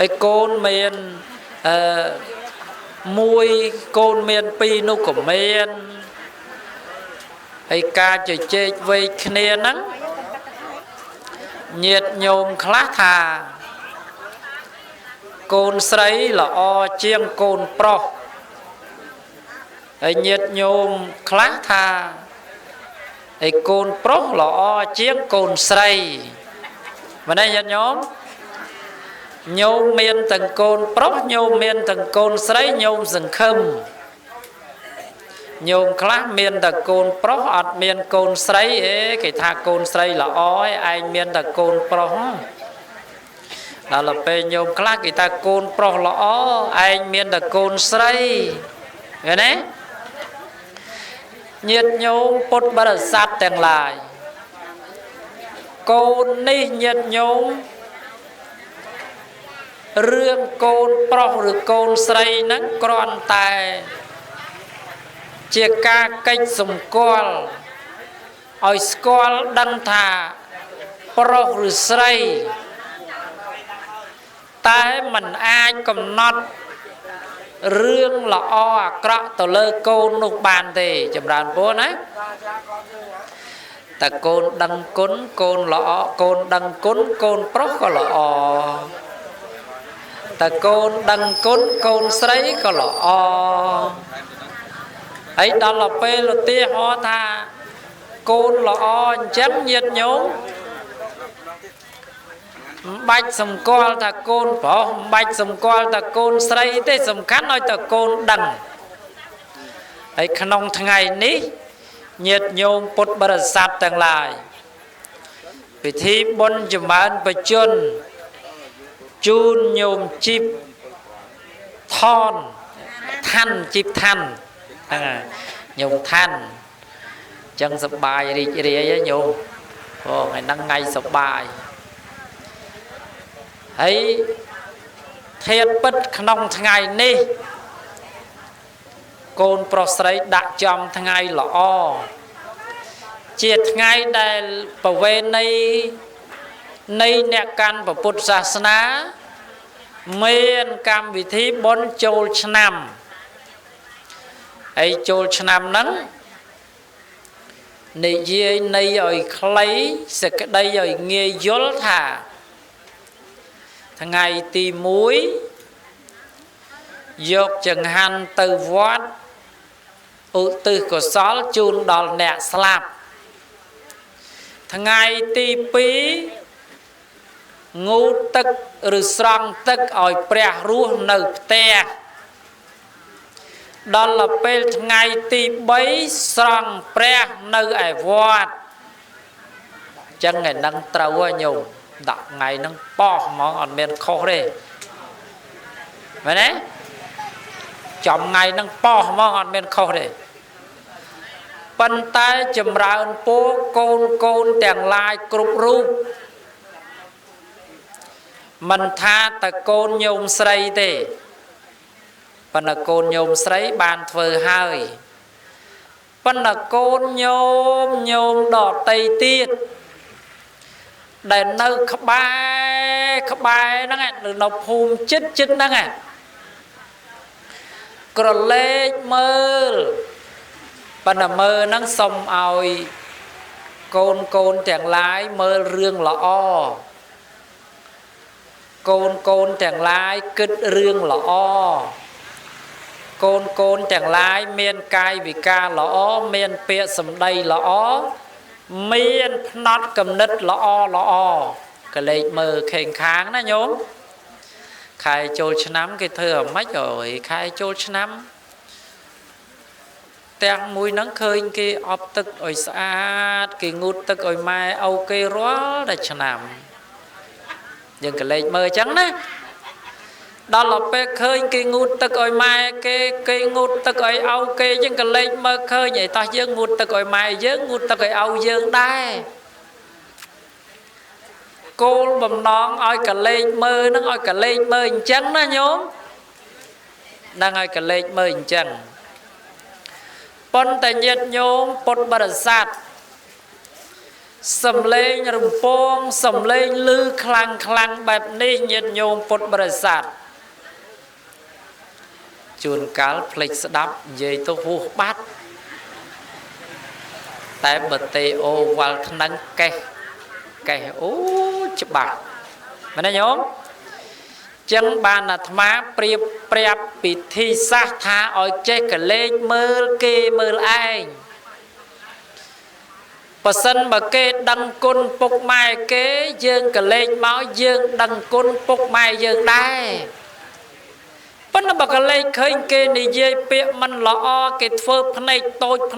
ហើយកូនមានមួយកូនមានពីរនោះក៏មានហើយការជជែកវែកគ្នាហ្នឹងញាតិញោមខ្លះថាកូនស្រីល្អជាងកូនប្រុសហើយញាតិញោមខ្លះថាហើយកូនប្រុសល្អជាងកូនស្រីមែនទេញាតិញោមញោមមានទាំងកូនប្រុសញោមមានទាំងកូនស្រីញោមសង្ឃឹមញោមខ្លះមានតែកូនប្រុសអត់មានកូនស្រីគេថាកូនស្រីល្អឯងមានតែកូនប្រុសដល់ពេលញោមខ្លះគេថាកូនប្រុសល្អឯងមានតែកូនស្រីឃើញទេញាតិញោមពុទ្ធបរិស័ទទាំងឡាយកូននេះញាតិញោមរឿងកូនប្រុសឬកូនស្រីហ្នឹងគ្រាន់តែជាការកិច្ចសម្គាល់ឲ្យស្គាល់ដឹងថាប្រុសឬស្រីតែมันអាចកំណត់រឿងល្អអាក្រក់ទៅលើកូននោះបានទេចម្រើនពរណាតែកូនដឹងគុណកូនល្អកូនដឹងគុណកូនប្រុសក៏ល្អតែកូនដឹងគុណកូនស្រីក៏ល្អហើយដល់ពេលឧទាហរណ៍ថាកូនល្អអញ្ចឹងញាតិញោមមិនបាច់សម្គាល់ថាកូនប្រុសមិនបាច់សម្គាល់ថាកូនស្រីទេសំខាន់ឲ្យតែកូនដឹងហើយក្នុងថ្ងៃនេះញាតិញោមពុទ្ធបរិស័ទទាំងឡាយពិធីបុណ្យចម្រើនបជនជូនញោមជីបថនឋានជីបឋានហ្នឹងញោមឋានអញ្ចឹងសប្បាយរីករាយញោមថ្ងៃហ្នឹងថ្ងៃសប្បាយហើយធាតុពិតក្នុងថ្ងៃនេះកូនប្រុសស្រីដាក់ចំថ្ងៃល្អជាថ្ងៃដែលប្រវេណីនៃអ្នកកាន់ពុទ្ធសាសនាមានកម្មវិធីបុណ្យចូលឆ្នាំហើយចូលឆ្នាំហ្នឹងនិយាយនៃឲ្យខ្លីសេចក្តីឲ្យងាយយល់ថាថ្ងៃទី1យកចង្ហាន់ទៅវត្តឧទ្ទិសកុសលជូនដល់អ្នកស្លាប់ថ្ងៃទី2ងូតទឹកឬស្រង់ទឹកឲ្យព្រះរស់នៅផ្ទះដល់ពេលថ្ងៃទី3ស្រង់ព្រះនៅឯវត្តអញ្ចឹងឯនឹងត្រូវហើយញោមដាក់ថ្ងៃហ្នឹងប៉ោះហ្មងអត់មានខុសទេមែនទេចំថ្ងៃហ្នឹងប៉ោះហ្មងអត់មានខុសទេប៉ុន្តែចម្រើនពរកូនទាំងឡាយគ្រប់រូបមិនថាតែកូនញោមស្រីទេប៉ុន្តែកូនញោមស្រីបានធ្វើហើយប៉ុន្តែកូនញោមដតីទៀតដែលនៅក្បែរហ្នឹងនៅភូមិចិត្តហ្នឹងក្រឡេកមើលប៉ុន្តែមើលហ្នឹងសុំឲ្យកូនទាំងឡាយមើលរឿងល្អកូនទាំងឡាយគិតរឿងល្អកូនទាំងឡាយមានកាយវិការល្អមានពាក្យសម្ដីល្អមានផ្នត់គំនិតល្អកលេចមើលខេងខាងណាញោមខែចូលឆ្នាំគេធ្វើអាម៉េចអើយខែចូលឆ្នាំទាំងមួយហ្នឹងឃើញគេអប់ទឹកឲ្យស្អាតគេងូតទឹកឲ្យម៉ែឪគេរាល់តែឆ្នាំយើងកលេចមើលអញ្ចឹងណាដល់ពេលឃើញគេងូតទឹកឲ្យម៉ែគេងូតទឹកឲ្យឪគេអញ្ចឹងកលេចមើលឃើញឯតោះយើងងូតទឹកឲ្យម៉ែយើងងូតទឹកឲ្យឪយើងដែរគោលបំណងឲ្យកលេចមើលហ្នឹងឲ្យកលេចមើលអញ្ចឹងណាញោមហ្នឹងឲ្យកលេចមើលអញ្ចឹងប៉ុន្តែញាតិញោមពុទ្ធបរិស័ទ sầm lên rừng phong sầm lên lư khlang khlang bẹp ní nhiệt nhôm Phật bờ sạt chuồn cá phịch đắp dây tô hú bát tại bờ tây ô vào nắng cây ô chụp bạc mà này nhóm chân bàn là thmá priệp priệp bị thi sát tha ở chơi cả lên mơ kê mơ ai bà sân bà kê đăng côn bốc mai kế dương cả lên máu dương đăng côn bốc mai dương đai bất nó bà cả lên khơi kê này dây bịa mình lọ cái phơ phần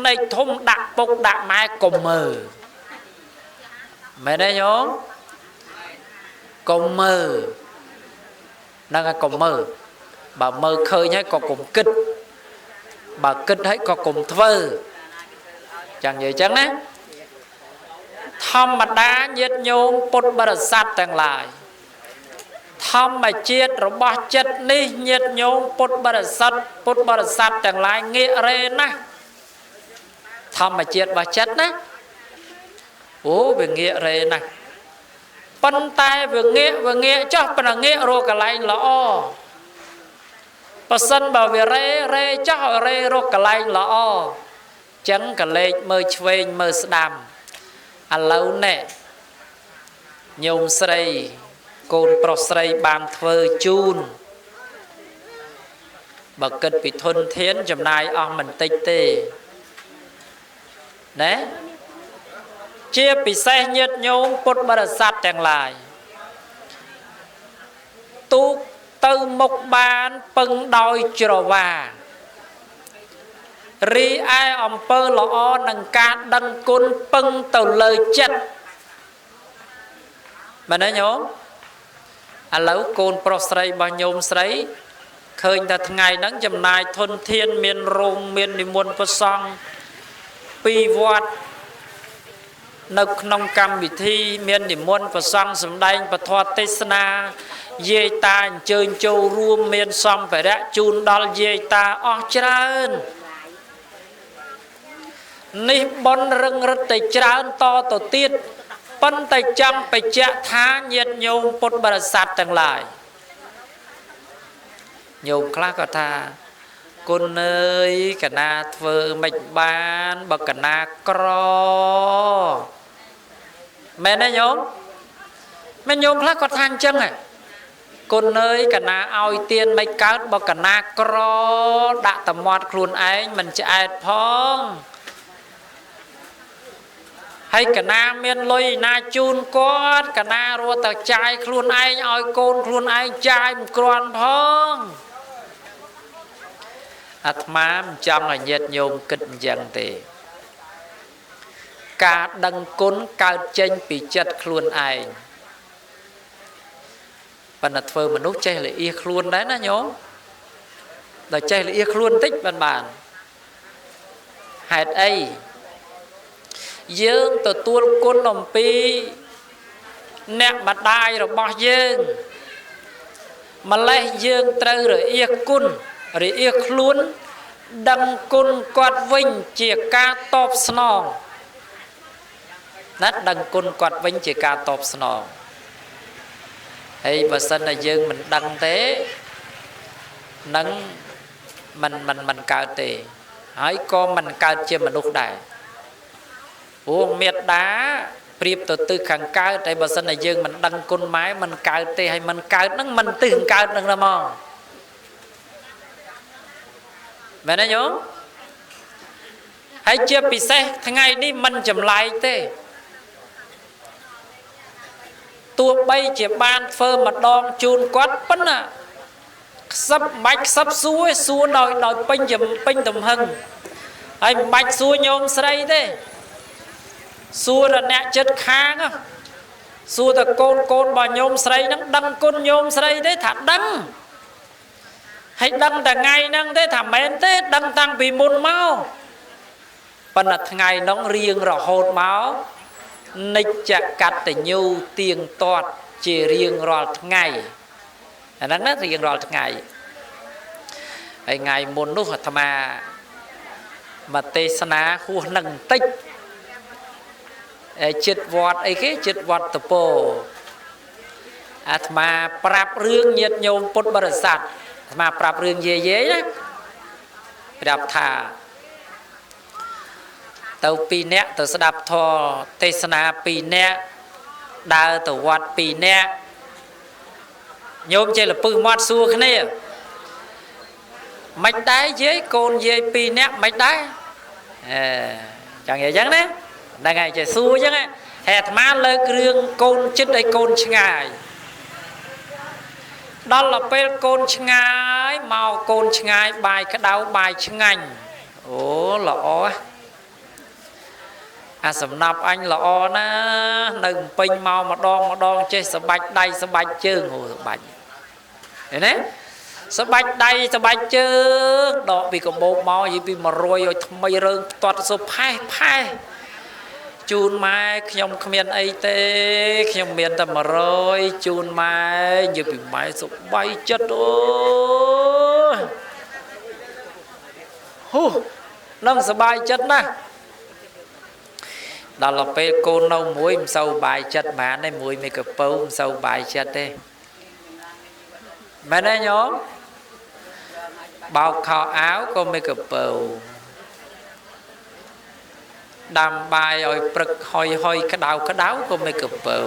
này thông đặt bốc đặt mai cùng mờ mày đây nhóm cùng mờ đang là cùng mờ bà mơ khơi nhé có cùng kích bà kích thấy có cùng thơ chẳng vậy chẳng đấy thăm mà đá nhiệt nhôm Phật bờ sát tầng lại thăm mà chết rồi bỏ chết ní nhiệt nhôm Phật bờ sát tầng lại nghĩa rê ná thăm mà chết bỏ chết ná ố về nghĩa rê ná phân tay vừa nghĩa chắc phần là nghĩa rồi cả lại lõ và sân bảo về rê chắc hỏi rê rồi cả lại lõ chẳng cả lên mơ chuyền mơ đàm anh lâu nè nhôm srei côn pro srei bàn thơ chun bậc kết bị thuần thiến chầm này ông mình tê tê đấy chia bị xe nhiệt nhôm Phật bờ sát chẳng lại tu tư mục bàn pưng đôi trò và ri ai ông pơ lõ nâng ca đăng côn pưng tàu lời chất mà nói nhóm anh lâu côn pro srei bao nhôm srei khơi ta ngày nắng chầm này thuần thiên miền rung miền đi muôn phật song pi vọt nông cam bị thi miền đi muôn phật song sầm đai phật thoa tê na dê ta chơi châu ruộng miền song phải đã chun đal dê ta o trơn ní bon rừng rất tây trơn to tổ tiết phân tây trăm phải chạ thá nhiệt nhôm Phật bờ sát tầng lại nhôm khác có tha con ơi cả na thơ mạch ban bậc cả na cro mẹ nói nhóm mẹ nhôm khác có than chân à con ơi cả na ao tiên mạch cát bậc cả na cro đã tầm mọt khuôn anh mình chạy phong hay cả na miền lôi na chun cốt cả na rùa tờ trai khuôn anh oi côn khuôn anh trai một con phong Atma trong là nhiệt nhôm kịch dần tề cả đăng côn cao chênh bị chất khuôn anh và là thơ mà nút chay là ia khuôn đấy nó nhóm là chay là ia khuôn tích bàn bàn hạt ấy dương từ tuôn côn nồng pi nẹm mặt đai rồi bỏ dương mà lấy dương trâu rồi ia côn rồi ia khuôn đăng côn quạt vinh chỉ ca top snog nát đăng côn quạt vinh chỉ ca top snog hay bà sân là dương mình đăng thế nắng mình cao tề hãy con mình cao chưa mình lúc đại uống miệt đá priệp từ từ khẳng cao tại bà sân là dương mình đăng côn máy mình cao tề hay mình cao nắng mình từng cao nắng là mò mẹ nói nhớ hãy chưa bị xe thằng ngày đi mình chậm lại thế tua bay chỉ ban phơ mặt đòn chun quát bắn à sắp bạch sắp xua đòi pin tầm hưng anh bạch xua nhôm srei thế xua là nẹt chất khang á xua là côn bà nhôm srei nó đăng côn nhôm srei thế thả đăng hay đăng là ngày năng thế thả mến thế đăng tăng vì môn máu và là ngày nó riêng rồi hột máu nịch chặt cắt để nhu tiền toạt chỉ riêng rồi ngày nó rất riêng rồi ngày ngày môn lúc tham mà tê sana khu nâng tích ចិត្តវត្តអីគេចិត្តវត្តតពោអាត្មាប្រាប់រឿងញាតិញោមពុទ្ធបរិស័ទអាត្មាប្រាប់រឿងយាយណាប្រាប់ថាទៅ2នាក់ទៅស្ដាប់ធម៌ទេសនា2នាក់ដើរទៅវត្ត2នាក់ញោមចេះលពឹសមាត់សួរគ្នាមិនដែរយាយកូនយាយ2នាក់មិនដែរចឹងនិយាយចឹងណាហ្នឹងហើយចេះសួរចឹងហេអាត្មាលើករឿងកូនចិត្តឲ្យកូនឆ្ងាយដល់ទៅពេលកូនឆ្ងាយមកកូនឆ្ងាយបាយក្តៅបាយឆ្ងាញ់អូល្អអាសំណាប់អញល្អណានៅពេញមកម្ដងចេះសបាច់ដៃសបាច់ជើងហូសបាច់ឃើញទេសបាច់ដៃសបាច់ជើងដកពីកបោកមកយីពី100ឲ្យថ្មីរើងផ្ទាត់សុផេះផេះជូនម៉ែខ្ញុំគ្មានអីទេខ្ញុំមានតែ100ជូនម៉ែយីពីម៉ែសុបាយចិត្តអូហូនឹងសបាយចិត្តណាស់ដល់ទៅពេលកូននៅមួយមិនសូវបាយចិត្តបានទេមួយមេកពៅមិនសូវបាយចិត្តទេមែនទេញោមបោកខោអាវក៏មេកពៅដាំបាយឲ្យព្រឹកហុយក្តៅក៏មេកពៅ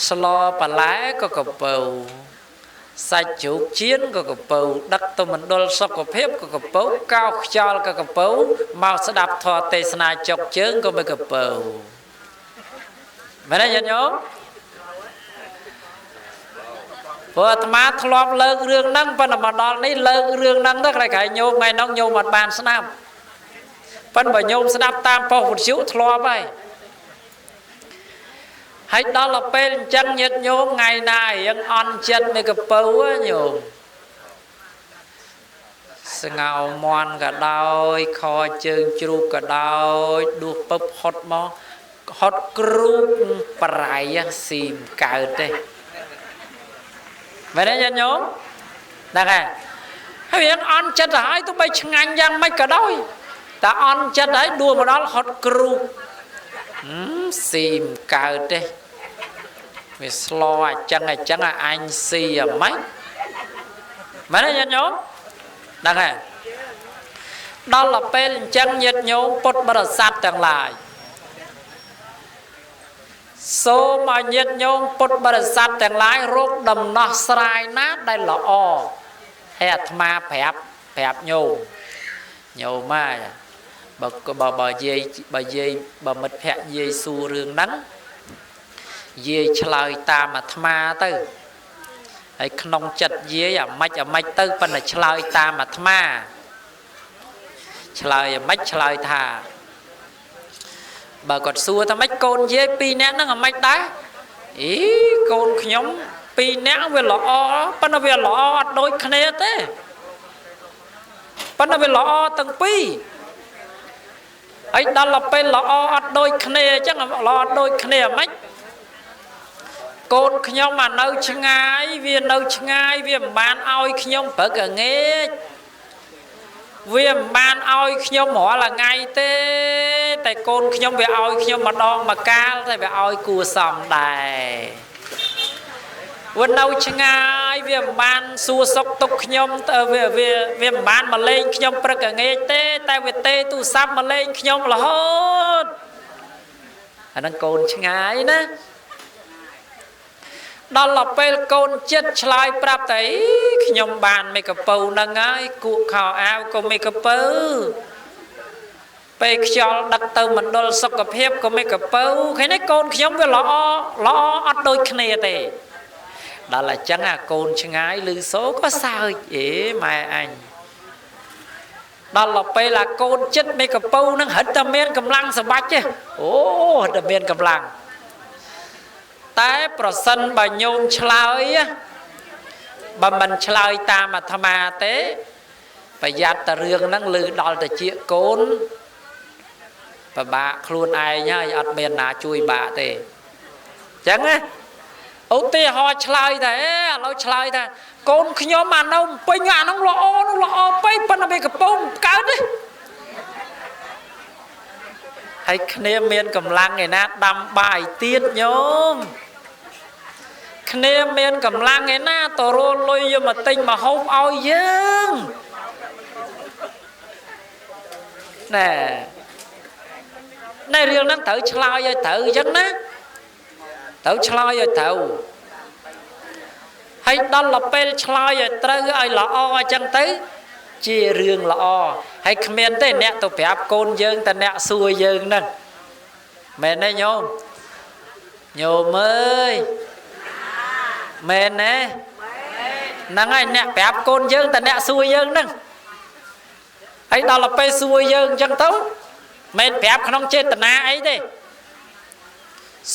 ស្លបន្លែក៏កពៅសាច់ជ្រូកចៀនក៏កពៅដឹកទៅមណ្ឌលសុខភាពក៏កពៅកោខ្យល់ក៏កពៅមកស្ដាប់ធម៌ទេសនាចុកជើងក៏មេកពៅមែនទេញាតិញោមព្រោះអាត្មាធ្លាប់លើករឿងហ្នឹងប៉ុន្តែមកដល់នេះលើករឿងហ្នឹងទៅក្រែងញោមថ្ងៃនោះញោមអត់បានស្ដាប់ប៉ុន្តែបើញោមស្ដាប់តាមប៉ុស្តិ៍វិទ្យុធ្លាប់ហើយដល់ទៅពេលអញ្ចឹងញាតិញោមថ្ងៃណារៀងអន់ចិត្តមេកពៅញោមស្ងោមន់ក៏ដោយខជើងជ្រូកក៏ដោយដួសពឹបហត់មកហត់គ្រូបប្រៃស៊ីមកើតទេមែនទេញាតិញោមហ្នឹងហើយរៀងអន់ចិត្តទៅហើយទោះបីឆ្ងាញ់យ៉ាងម៉េចក៏ដោយតែអន់ចិត្តហើយដួសមកដល់ហត់គ្រូបស៊ីមកើតទេវាស្លោអញ្ចឹងអញស៊ីអាម៉េចមែនទេញាតិញោមហ្នឹងហើយដល់ទៅពេលអញ្ចឹងញាតិញោមពុទ្ធបរិស័ទទាំងឡាយសូមឲ្យញាតិញោមពុទ្ធបរិស័ទទាំងឡាយរកដំណោះស្រាយណាដែលល្អហើយអាត្មាប្រាប់ញោមមកបើយាយបើមិត្តភក្តិយាយសួររឿងហ្នឹងយាយឆ្លើយតាមអាត្មាទៅហើយក្នុងចិត្តយាយអាម៉េចទៅប៉ុន្តែឆ្លើយតាមអាត្មាឆ្លើយអាម៉េចឆ្លើយថាបើគាត់សួរថាម៉េចកូនយាយ2នាក់ហ្នឹងអាម៉េចដែរអីកូនខ្ញុំ2នាក់វាល្អប៉ុន្តែវាល្អអត់ដូចគ្នាទេប៉ុន្តែវាល្អទាំងពីរហើយដល់ទៅពេលល្អអត់ដូចគ្នាអញ្ចឹងល្អអត់ដូចគ្នាអាម៉េចកូនខ្ញុំអានៅឆ្ងាយវានៅឆ្ងាយវាមិនបានឲ្យខ្ញុំព្រឹកល្ងាចវាមិនបានឲ្យខ្ញុំរាល់ថ្ងៃទេតែកូនខ្ញុំវាឲ្យខ្ញុំម្ដងម្កាលតែវាឲ្យគួសមដែរវានៅឆ្ងាយវាមិនបានសួរសុខទុក្ខខ្ញុំវាមិនបានមកលេងខ្ញុំព្រឹកល្ងាចទេតែវាទេទូរស័ព្ទមកលេងខ្ញុំរហូតអាហ្នឹងកូនឆ្ងាយណាដល់ទៅពេលកូនចិត្តឆ្លើយប្រាប់តែខ្ញុំបានមេកពៅហ្នឹងហើយគក់ខោអាវក៏មេកពៅពេលខ្យល់ដឹកទៅមណ្ឌលសុខភាពក៏មេកពៅឃើញទេកូនខ្ញុំវាល្អអត់ដូចគ្នាទេដល់អញ្ចឹងអាកូនឆ្ងាយឮសូរក៏សើចម៉ែអញដល់ទៅពេលអាកូនចិត្តមេកពៅហ្នឹងហិតតែមានកម្លាំងសម្បាច់ទេអូហិតតែមានកម្លាំងតែប្រសិនបើញោមឆ្លើយបើមិនឆ្លើយតាមអាត្មាទេប្រយ័ត្នតែរឿងហ្នឹងឮដល់តែជាកូនពិបាកខ្លួនឯងហើយអត់មានណាជួយបាក់ទេអញ្ចឹងណាឧទាហរណ៍ឆ្លើយតែឥឡូវឆ្លើយថាកូនខ្ញុំអានៅពេញអានោះល្អពេកប៉ុន្តែវាកំពុងកើតទេហ ហើយគ្នាមានកម្លាំងឯណាដាំបាយទៀតញោមគ្នាមានកម្លាំងឯណាទៅរលលុយយកមកទិញមកហូបឲ្យយើងណែរឿងហ្នឹងត្រូវឆ្លើយឲ្យត្រូវអញ្ចឹងណាត្រូវឆ្លើយឲ្យត្រូវហើយដល់ពេលឆ្លើយឲ្យត្រូវឲ្យល្អអញ្ចឹងទៅជារឿងល្អហើយគ្មានទេអ្នកទៅប្រាប់កូនយើងតែអ្នកសួរយើងហ្នឹងមែនទេញោមញោមអើយមែនទេហ្នឹងហើយអ្នកប្រាប់កូនយើងតែអ្នកសួរយើងហ្នឹងហើយដល់ពេលសួរយើងអញ្ចឹងទៅមិនប្រាប់ក្នុងចេតនាអីទេ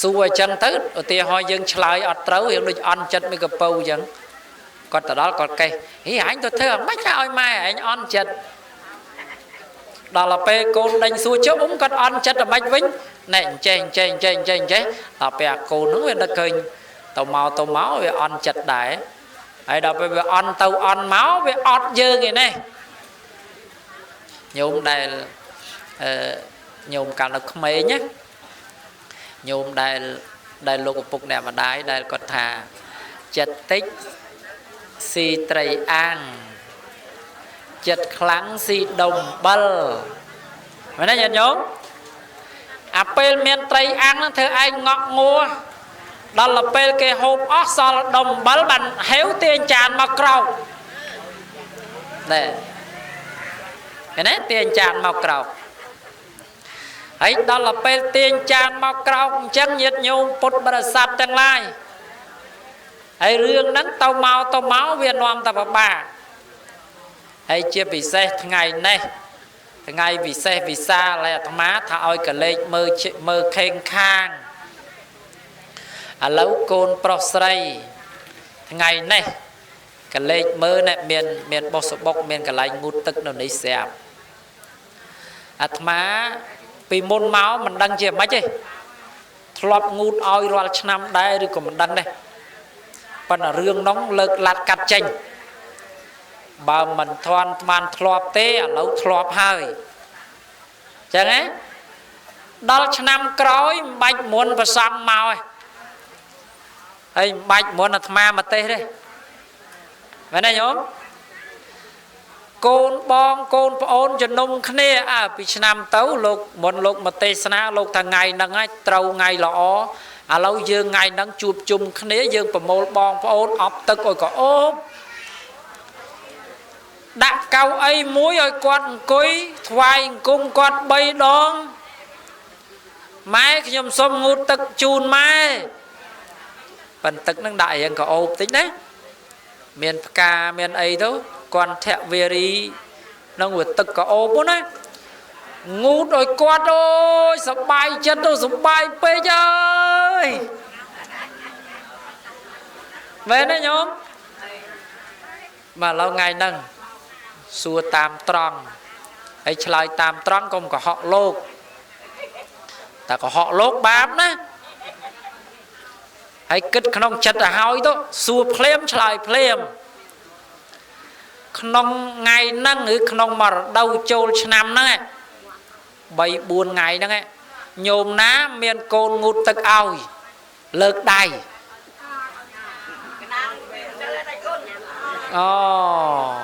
សួរអញ្ចឹងទៅឧទាហរណ៍យើងឆ្លើយអត់ត្រូវយើងដូចអន់ចិត្តមួយកពៅអញ្ចឹងគាត់ទៅដល់គាត់កេះហីអញទៅធ្វើអាម៉េចឲ្យម៉ែអញអន់ចិត្តដល់ពេលកូនដេញសួរជប់គាត់អន់ចិត្តអាម៉េចវិញណែអញ្ចេះដល់ពេលអាកូនហ្នឹងវានឹកឃើញទៅមកវាអន់ចិត្តដែរហើយដល់ពេលវាអន់ទៅអន់មកវាអត់យើងឯនេះញោមដែលញោមកាលនៅក្មេងណាញោមដែលលោកឪពុកអ្នកម្ដាយដែលគាត់ថាចិត្តតិចស៊ីត្រីអាំងចិត្តខ្លាំងស៊ីដុំបិលមែនទេញាតិញោមអាពេលមានត្រីអាំងហ្នឹងធ្វើឯងងក់ងัวដល់ពេលគេហូបអស់សល់ដុំបិលបានហេវទាញចានមកក្រោកណែឃើញទេទាញចានមកក្រោកហើយដល់ពេលទាញចានមកក្រោកអញ្ចឹងញាតិញោមពុទ្ធបរិស័ទទាំងឡាយហើយរឿងហ្នឹងទៅមកវានាំតែពិបាកហើយជាពិសេសថ្ងៃនេះថ្ងៃពិសេសវិសាលហើយអាត្មាថាឲ្យកលេចមើលខេងខាងឥឡូវកូនប្រុសស្រីថ្ងៃនេះកលេចមើលនេះមានបុសបុកមានកន្លែងងូតទឹកនៅនេះស្រាប់អាត្មាពីមុនមកមិនដឹងជាម៉េចទេធ្លាប់ងូតឲ្យរាល់ឆ្នាំដែរឬក៏មិនដឹងដែរប៉ុន្តែរឿងនោះលើកឡាត់កាត់ចេញបើមិនធាន់បានធ្លាប់ទេឥឡូវធ្លាប់ហើយចឹងហ៎ដល់ឆ្នាំក្រោយមិនបាច់មុនប្រសង់មកឯងហើយមិនបាច់មុនអាត្មាមកទេសទេមែនទេញោមកូនបងកូនប្អូនជំនុំគ្នាពីឆ្នាំទៅលោកមុនលោកមកទេសនាលោកថាថ្ងៃហ្នឹងហើយត្រូវថ្ងៃល្អឥឡូវយើងថ្ងៃហ្នឹងជួបជុំគ្នាយើងប្រមូលបងប្អូនអប់ទឹកឲ្យក៏អូបដាក់កៅអីមួយឲ្យគាត់អង្គុយថ្វាយអង្គមគាត់3ដងម៉ែខ្ញុំសុំងូតទឹកជូនម៉ែប៉ុន្តែទឹកហ្នឹងដាក់រៀងក៏អូបតិចណាមានផ្កាមានអីទៅគាត់ធវេរីនឹងវាទឹកក៏អូបណាងូតឲ្យគាត់អូយសប្បាយចិត្តទៅសប្បាយពេកអើយមែនទេញោមមកឡូវថ្ងៃហ្នឹងសួរតាមត្រង់ហើយឆ្លើយតាមត្រង់កុំកុហកលោកតែកុហកលោកបាបណាហើយគិតក្នុងចិត្តទៅហើយទៅសួរភ្លាមឆ្លើយភ្លាមក្នុងថ្ងៃហ្នឹងឬក្នុងមរដូវចូលឆ្នាំហ្នឹង3 4ថ្ងៃហ្នឹងញោមណាមានកូនងូតទឹកឲ្យលើកដៃអូ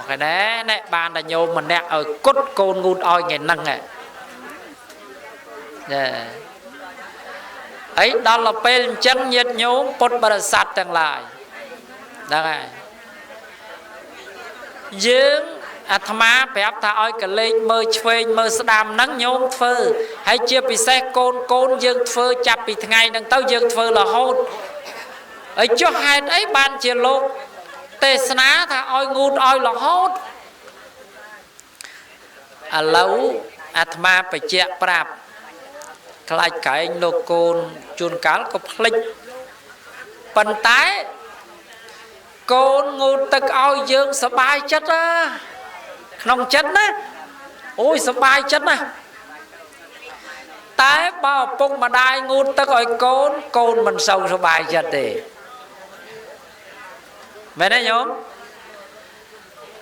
កណែណែបានតែញោមម្នាក់ឲ្យគត់កូនងូតឲ្យថ្ងៃហ្នឹងចាហើយដល់ពេលអញ្ចឹងញាតិញោមពុទ្ធបរិស័ទទាំងឡាយហ្នឹងហើយយើងអាត្មាប្រាប់ថាឲ្យកលេចមើលឆ្វេងមើលស្ដាំហ្នឹងញោមធ្វើហើយជាពិសេសកូនយើងធ្វើចាប់ពីថ្ងៃហ្នឹងទៅយើងធ្វើរហូតហើយចុះហេតុអីបានជាលោកទេសនាថាឲ្យងូតឲ្យរហូតឥឡូវអាត្មាបញ្ជាក់ប្រាប់ខ្លាចកែងលោកកូនជួនកាលក៏ភ្លេចប៉ុន្តែកូនងូតទឹកឲ្យយើងសប្បាយចិត្តណាក្នុងចិត្តណាអូយសប្បាយចិត្តណាតែបើឪពុកម្ដាយងូតទឹកឲ្យកូនមិនសូវសប្បាយចិត្តទេមែនទេញោម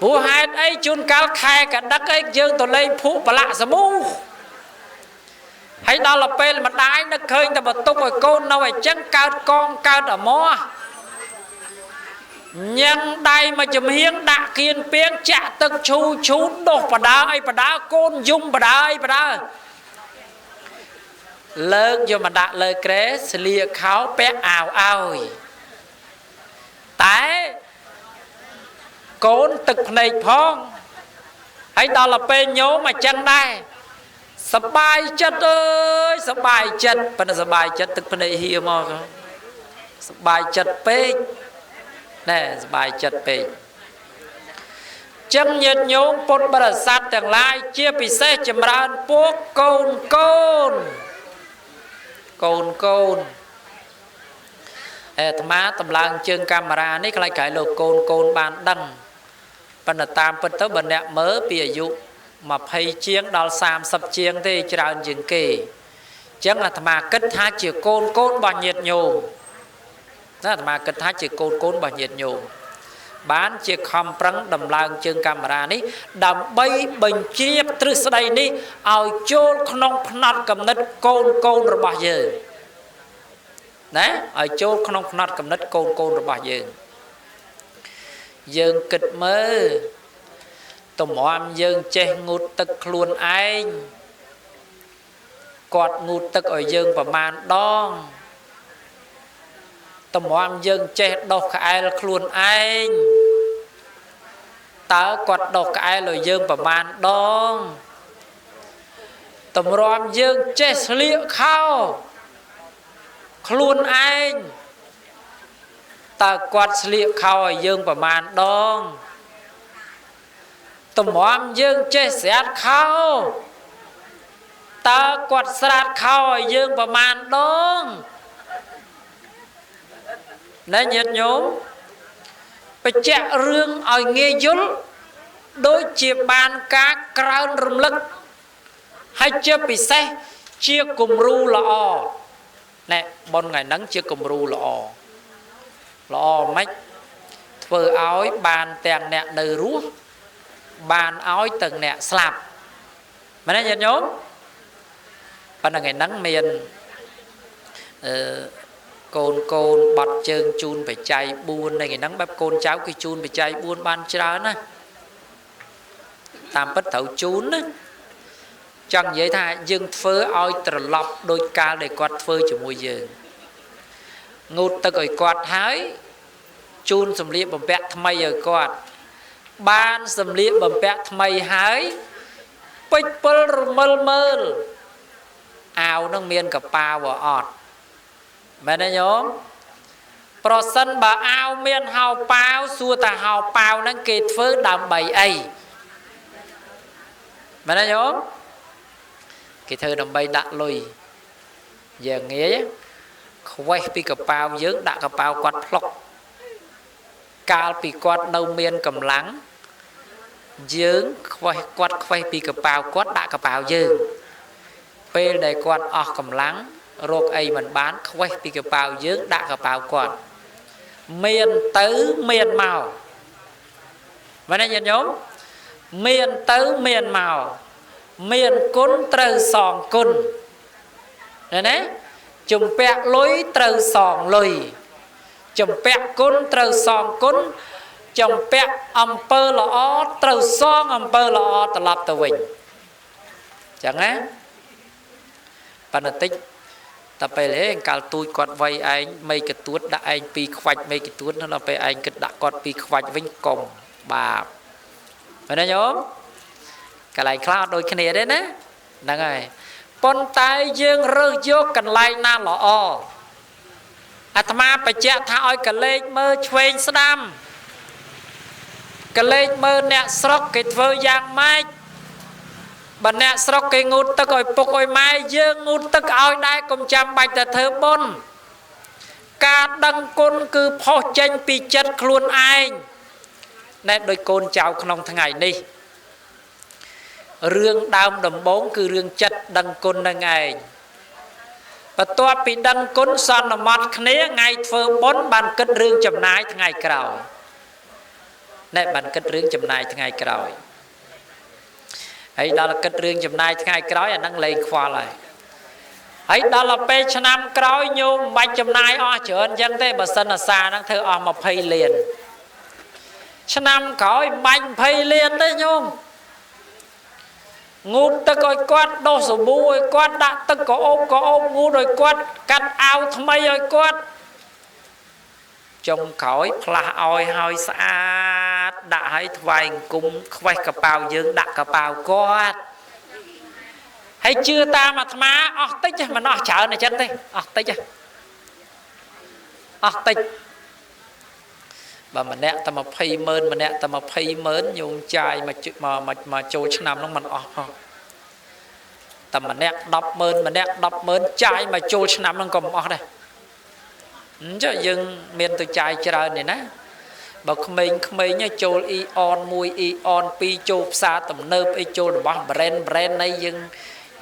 ព្រោះហេតុអីជួនកាលខែកដឹកអីយើងទៅលេងភក់ប្រឡាក់សមូ hay đó làពេលmà đái nó khơi ta mà tung rồi cô nó phải chẳng cao con cao ở mó nhân đây mà chùm hiến đã kiên biến chạ tức chú chú đột bà đá côn dung bà đá lớn vô mà đã lời kế sẽ lìa kháo bé ảo ảo tại côn tực này phong hay đó là bên nhố mà chân đây sập bài chất ơi sập bài chất phần là sập bài chất tức phần này hiểm mà sập bài chất pe nè sập bài chất pe chân nhiệt nhôm bột bờ sát tương lai chia bị xe chìm ran buộc côn má tầm lang chân camera này cái cái lô côn bàn đăng phần là tam phần tới bần nẹt mớ bìa dụ mà hay chiếng đó sam sập chiếng thì trao những kỳ chẳng là mà kết thá chỉ côn bằng nhiệt nhôm đó là mà kết thá chỉ côn bằng nhiệt nhôm bán chỉ không prăng đầm lang chân camera ní đầm bay bình chiếp từ sau đây ní ao chôn không nát cầm nứt côn rồi bao giờ đấy ở chôn không nát cầm nứt côn rồi bao giờ dương kịch mơ tụm oam dương che ngụt tức luôn anh quạt ngụt tức ở dương và màn đong tụm oam dương che đọc ai là luôn anh tớ quạt đọc ai là dương và màn đong tụm oam dương che liệu khao luôn anh ta quạt liệu khao ở dương và màn đong tụm oam dương che xét khao ta quạt sát khao ở dương và màn đong nên nhiệt nhóm phải chạy rương ở nghe dũng đôi chia bàn cá kraan rung lực hay chưa bị xe chia cùng ru lọ nè bọn ngày nắng chia cùng ru lọ mách vừa áo bàn tèn nẹ nơi rúa bàn áo từng nẹ slap mà nên nhiệt nhóm bạn là ngày nắng miền côn bật chân chun phải chạy buôn này ngày nắng bắp côn cháu cái chun phải chạy buôn ban trán á tam bất thấu chun á chẳng vậy thay dương phơ oi trở lọc đôi ca để quạt phơ cho mùi giờ ngụt ta gọi quạt hái chun sầm liệp bầm bẹt thay ở quạt ban sầm liệp bầm bẹt thay hái bích mơ áo nâng miên cả pa và ọt mẹ này nhóm pro sân bà ao miên hào pao xua ta hào pao nâng kệt phớ đàm bầy ấy mẹ này nhóm cái thơ đàm bầy đặt lùi giờ nghĩa quay pi cả pao dướng đã cả pao quạt lọc cao pi quạt đâu miên cầm lắng dướng quạt quay pi cả pao quạt đã cả pao dướng pe đây quạt ở cầm lắng rốt ấy mình bán quay pi cái bao dướng đã cái bao quạt miền tứ miền màu và nên nhìn nhóm miền tứ miền màu miền cún trừ sòn cún này nè chùm bẹt lối trừ sòn lùi chùm bẹt cún trừ sòn cún chùm bẹt âm pơ lọ trừ son âm pơ lọ tập lập tập bình chẳng á bạn tích tập về lẽ cả tôi quạt vay anh mấy cái tuốt đã anh pi khoạch mấy cái tuốt nó là về anh cái đã quạt pi khoạch vinh còng bà phải nói nhóm cái này cloud đôi cái này đấy nè đang rồi con tay dương rơi vô cần lại na lọ atma phải chạy tháo cái lên mơ chuyên sâm cái lên mơ nè sọc cái vơi giang mai bà nè sọc cái ngút ta gọi phục ôi mai dương ngút ta ôi đai cùng chăm bạch ta thơ bôn ca đăng côn cứ phó chênh pi chất luôn ai nè đôi côn chào không thằng ngày đi rương đam đầm bốn cứ rương chất đăng côn đăng ngày và toa pi đăng côn son là mặt khné ngày phơ bốn bàn kết rương chầm nái thằng ngày cào nè bàn kết rương chầm nái thằng ngày cào ấy đó là kết rương chùm nay ngày cái đó là năng lên khoa lại ហើយដល់ទៅពេលឆ្នាំក្រោយញោមមិនបាច់ចំណាយអស់ច្រើនអញ្ចឹងទេបើសិនអាសាហ្នឹងធ្វើអស់20លានឆ្នាំក្រោយមិនបាច់20លានទេញោមងូតទឹកឲ្យគាត់ដុសសាប៊ូឲ្យគាត់ដាក់ទឹកកអូបងូតឲ្យគាត់កាត់អាវថ្មីឲ្យគាត់ចុងក្រោយផ្លាស់ឲ្យហើយស្អាតដាក់ឲ្យថ្វាយអង្គមខ្វេះកប៉ាវយើងដាក់កប៉ាវគាត់ហើយជឿតាមអាត្មាអស់តិចមិនអស់ច្រើនអញ្ចឹងទេអស់តិចអស់តិចបើម្នាក់តែ200000ម្នាក់តែ200000ញោមចាយមកចូលឆ្នាំហ្នឹងមិនអស់ផងតែម្នាក់100000ម្នាក់100000ចាយមកចូលឆ្នាំហ្នឹងក៏មិនអស់ដែរអញ្ចឹងយើងមានទៅចាយច្រើននេះណាបើក្មេងៗចូលអ៊ីអន1អ៊ីអន2ចូលផ្សារទំនើបអីចូលរបស់ brand នៃយើង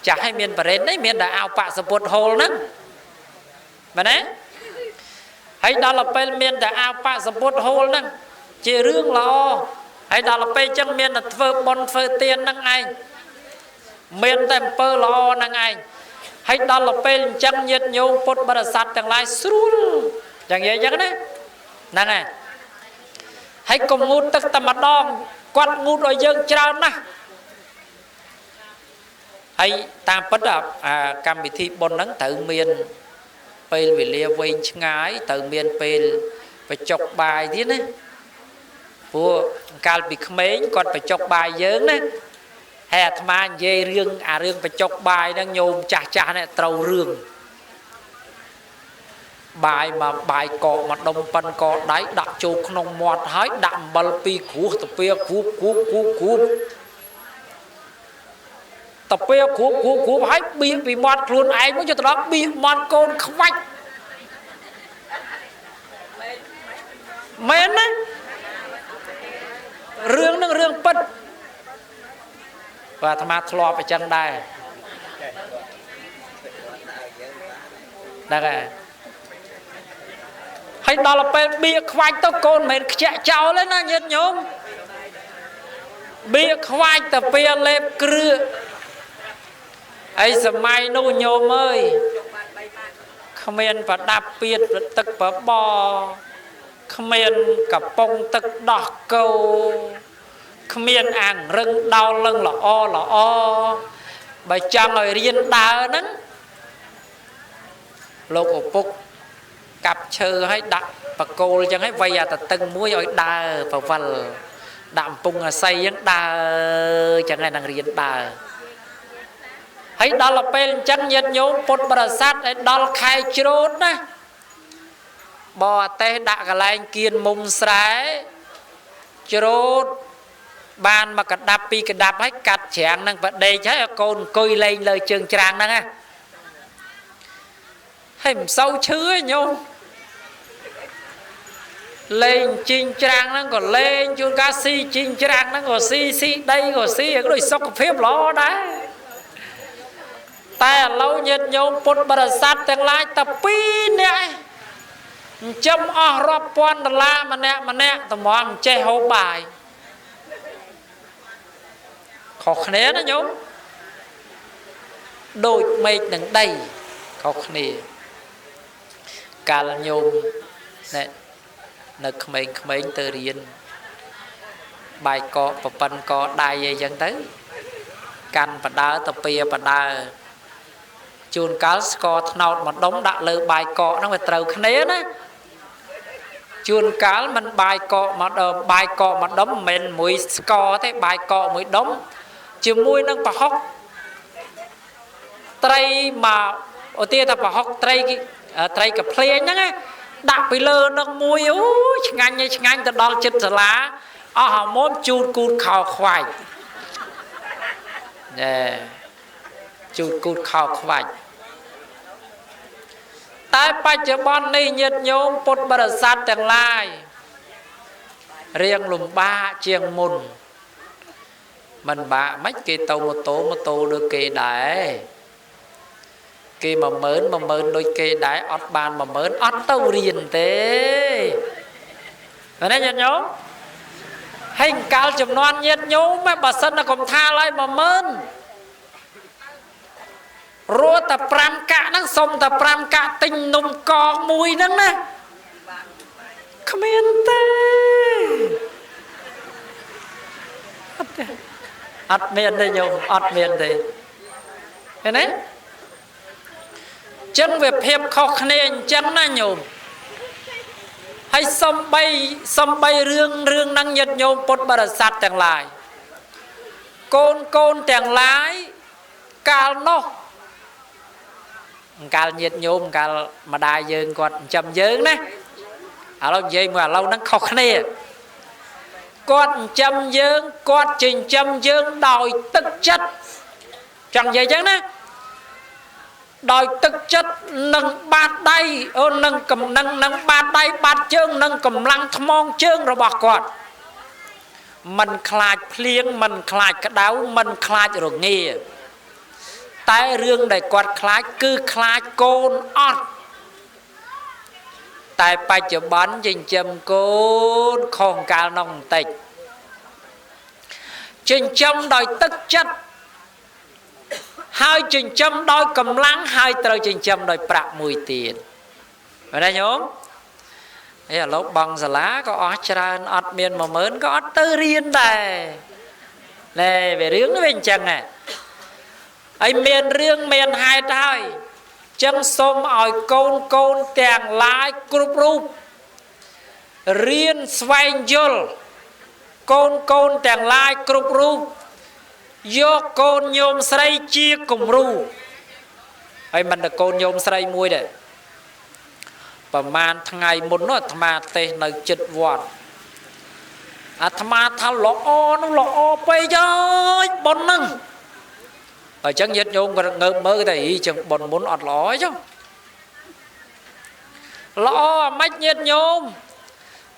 ចាស់ឲ្យមាន brand នេះមានតែអាវប៉ាក់សពុតហូលហ្នឹងមែនទេហើយដល់ទៅពេលមានតែអាវប៉ាក់សពុតហូលហ្នឹងជារឿងល្អហើយដល់ទៅពេលអញ្ចឹងមានតែធ្វើបុណ្យធ្វើទានហ្នឹងឯងមានតែអំពើល្អហ្នឹងឯងហើយដល់ទៅពេលអញ្ចឹងញាតិញោមពុទ្ធបរិស័ទទាំងឡាយស្រួលយ៉ាងនិយាយអញ្ចឹងណាហ្នឹងហើយហើយកុំងូតទឹកតែម្ដងគាត់ងូតឲ្យយើងច្រើនណាស់ហើយតាមពិតកម្មវិធីបុណ្យហ្នឹងត្រូវមានពេលវេលាវែងឆ្ងាយត្រូវមានពេលបញ្ចុកបាយទៀតណាព្រោះកាលពីក្មេងគាត់បញ្ចុកបាយយើងណាហើយអាត្មានិយាយរឿងបញ្ចុកបាយហ្នឹងញោមចាស់នេះត្រូវរឿងបាយកកមកដុំប៉ិនកដៃដាក់ចូលក្នុងមាត់ហើយដាក់អំបិល2គ្រួសទៅពេលគ្រូបតាពេលគ្រូបហើយបៀកពីមាត់ខ្លួនឯងមកយកទៅដល់បៀកមាត់កូនខ្វាច់មែនទេរឿងហ្នឹងរឿងពិតបាទអាត្មាធ្លាប់អញ្ចឹងដែរហ្នឹងហើយដល់ទៅពេលបៀកខ្វាច់ទៅកូនមិនមែនខ្ជាក់ចោលទេណាញាតិញោមបៀកខ្វាច់ទៅពេលលេបគ្រឿងអីសម័យនោះញោមអើយគ្មានប្រដាប់ពៀតទឹកបបគ្មានកំប៉ុងទឹកដោះគោគ្មានអាងរឹងដោលលឹងល្អបើចង់ឲ្យរៀនដើរហ្នឹងលោកឪពុកកាប់ឈើឲ្យដាក់បកគោលអញ្ចឹងឲ្យវាយអាតតឹងមួយឲ្យដើរប្រវល់ដាក់អំពង់អាស័យអញ្ចឹងដើរអញ្ចឹងឯងនឹងរៀនដើរហើយដល់ទៅពេលអញ្ចឹងញាតិញោមពុទ្ធបរិស័ទឲ្យដល់ខែច្រូតណាបរទេសដាក់កន្លែងគៀនមុំស្រែច្រូតបានមកកដាប់ពីរកដាប់ឲ្យកាត់ច្រាំងនឹងបដេកហើយកូនអង្គុយលេងលើជើងច្រាំងហ្នឹងណាហើយមិនសូវឈឺទេញោមលេងជីងច្រាំងហ្នឹងក៏លេងជួនកាលស៊ីជីងច្រាំងហ្នឹងក៏ស៊ីដីក៏ស៊ីឲ្យដូចសុខភាពល្អដែរតែឥឡូវញាតិញោមពុទ្ធបរិស័ទទាំងឡាយតែ2នាក់ឯងចិញ្ចឹមអស់រាប់ពាន់ដុល្លារម្នាក់តម្រាំចេះហូបបាយខុសគ្នាណាញោមដូចមេឃនឹងដីខុសគ្នាកាលញោមនៅក្មេងទៅរៀនបាយកកប្រប៉ិនកដៃអីចឹងទៅកាន់បដើទៅពៀបដើជួនកាលស្ករត្នោតមួយដុំដាក់លើបាយកកហ្នឹងវាត្រូវគ្នាណាជួនកាលមិនបាយកកមួយដុំមិនមែនមួយស្ករទេបាយកកមួយដុំជាមួយនឹងប្រហុកត្រីមកអូទាថាប្រហុកត្រីកាភ្លេងហ្នឹងដាក់ពីលើនឹងមួយអូឆ្ងាញ់ទៅដល់ចិត្តសាលាអស់ហមមជូតគូតខោខ្វាច់ជូតគូតខោខ្វាច់តែបច្ចុប្បន្ននេះញាតិញោមពុទ្ធបរិស័ទទាំងឡាយរៀងលំបាកជាងមុនមិនបាក់មិនគេទៅម៉ូតូដូចគេដែរគេ10000ដូចគេដែរអត់បាន10000អត់ទៅរៀនទេមែនទេញាតិញោមហើយកាលចំនួនញាតិញោមបើសិនតែកុំថាឡើយ10000 rùa ta pram cả nắng sông ta pram cả tinh nung co mùi nắng nè không yên tê ắt miền đây nhung ắt miền đây thế đấy chân về phép khó khăn chân na nhung hay xâm bay rương năng nhật nhôm bột bà sát chẳng lại côn chẳng lái cao nó cao nhiệt nhôm cao mà đai dương còn chầm dương đấy ở lâu gì mà lâu nó khó khăn con chầm dương con trình chầm dương đòi tức chất chẳng vậy chứ nè đòi tức chất nâng bát đây nâng cầm nâng bát đây bát chương nâng cầm lăng thmong chương rồi bạc quạt mình khai phiên mình khai cái đáo mình khai rồi nghe tại rương đầy quạt khai cứ khai côn ót tại bài chữ bắn trình châm côn không cao nông tịch trình châm đòi tức chất hai trình châm đôi cầm lăng hai tờ trình châm đôi bạc mùi tiền ở đây nhóm đây là lúc bằng giờ lá có ót tràn ót miền mà mớn có ót tư riêng đây này về riêng nó bên chân này ấy miền riêng miền hai thôi chân xôm ỏi côn tèng lái cúp rúp riêng xoay dôl côn tèng lái cúp rúp vô côn nhôm sấy chia cùng ru ấy mình là côn nhôm sấy mùi đấy và man thằng ngày muốn nó tham ma tê nơi chật vọt tham ma thao lọ bây giờ bọn nâng ở chẳng nhất nhôm còn ngơ mơ thì chẳng bọn muốn ọt lọ chứ lọ mách nhất nhôm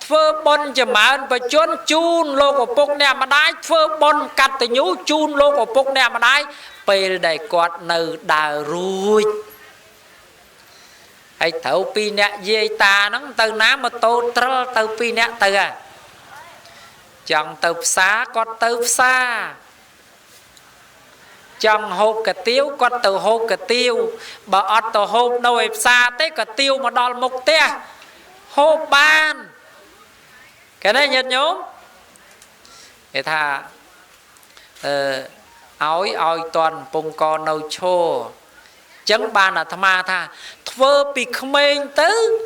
phơ bon chả mà và chôn chun lô của bốc nè mà đái phơ bon cắt từ nhú chun lô của bốc nè mà đái về đầy quạt nừ đà ruồi hay thấu pi nè dây ta nó từ ná mà tô trơ từ pi nè từ à chẳng từ xa có từ xa chẳng hộp cả tiêu có từ hộp cả tiêu bà ọt từ hộp đâu hẹp xa tới cả tiêu mà đo một tê hộp ban cái này nhật nhóm để thà ối toàn bông con nâu chô chẳng ban là tham ma tha thơ bị khmênh tứ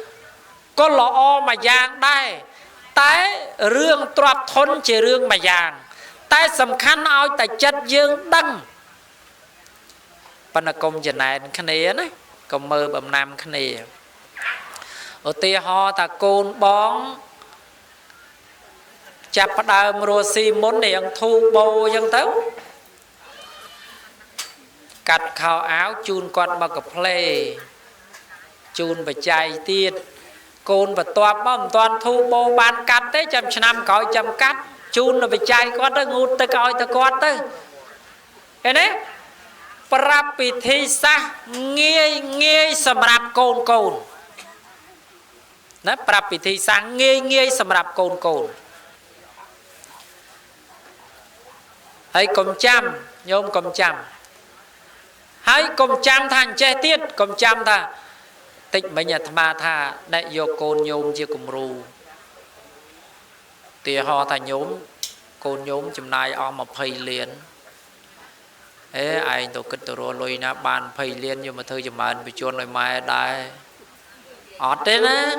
có lọ mà giang đây tại rương trọp thôn chỉ rương mà giang tại sầm khăn ôi tại chất dương đăng bạn là công trình này khăn này đấy công mơ bầm nam khăn này ở tia ho ta côn bón chạp bắt đầu mùa xì muốn để ăn thu bồ dân tấu cắt khao áo chun con bao cặp play chun và chai tiết côn và toa bom toàn thu bồ ban cắt tới trăm năm coi trăm cắt chun là phải chai con tới ngút tới coi tới con tới cái đấy prapi thi sa nghe sầm rạp côn nó prapi thi sa nghe sầm rạp côn hay cầm chăm nhôm cầm chăm hay cầm chăm thành che tiết cầm chăm ta tịch mấy nhà tham ma tha đại vô côn nhôm chia cùng ru tìa ho ta nhôm côn nhôm chùm này om mà phây liền ê ai tổ kích tổ lôi na bàn phây liền nhưng mà thôi chùm anh bị chôn rồi mai đây ọt thế nè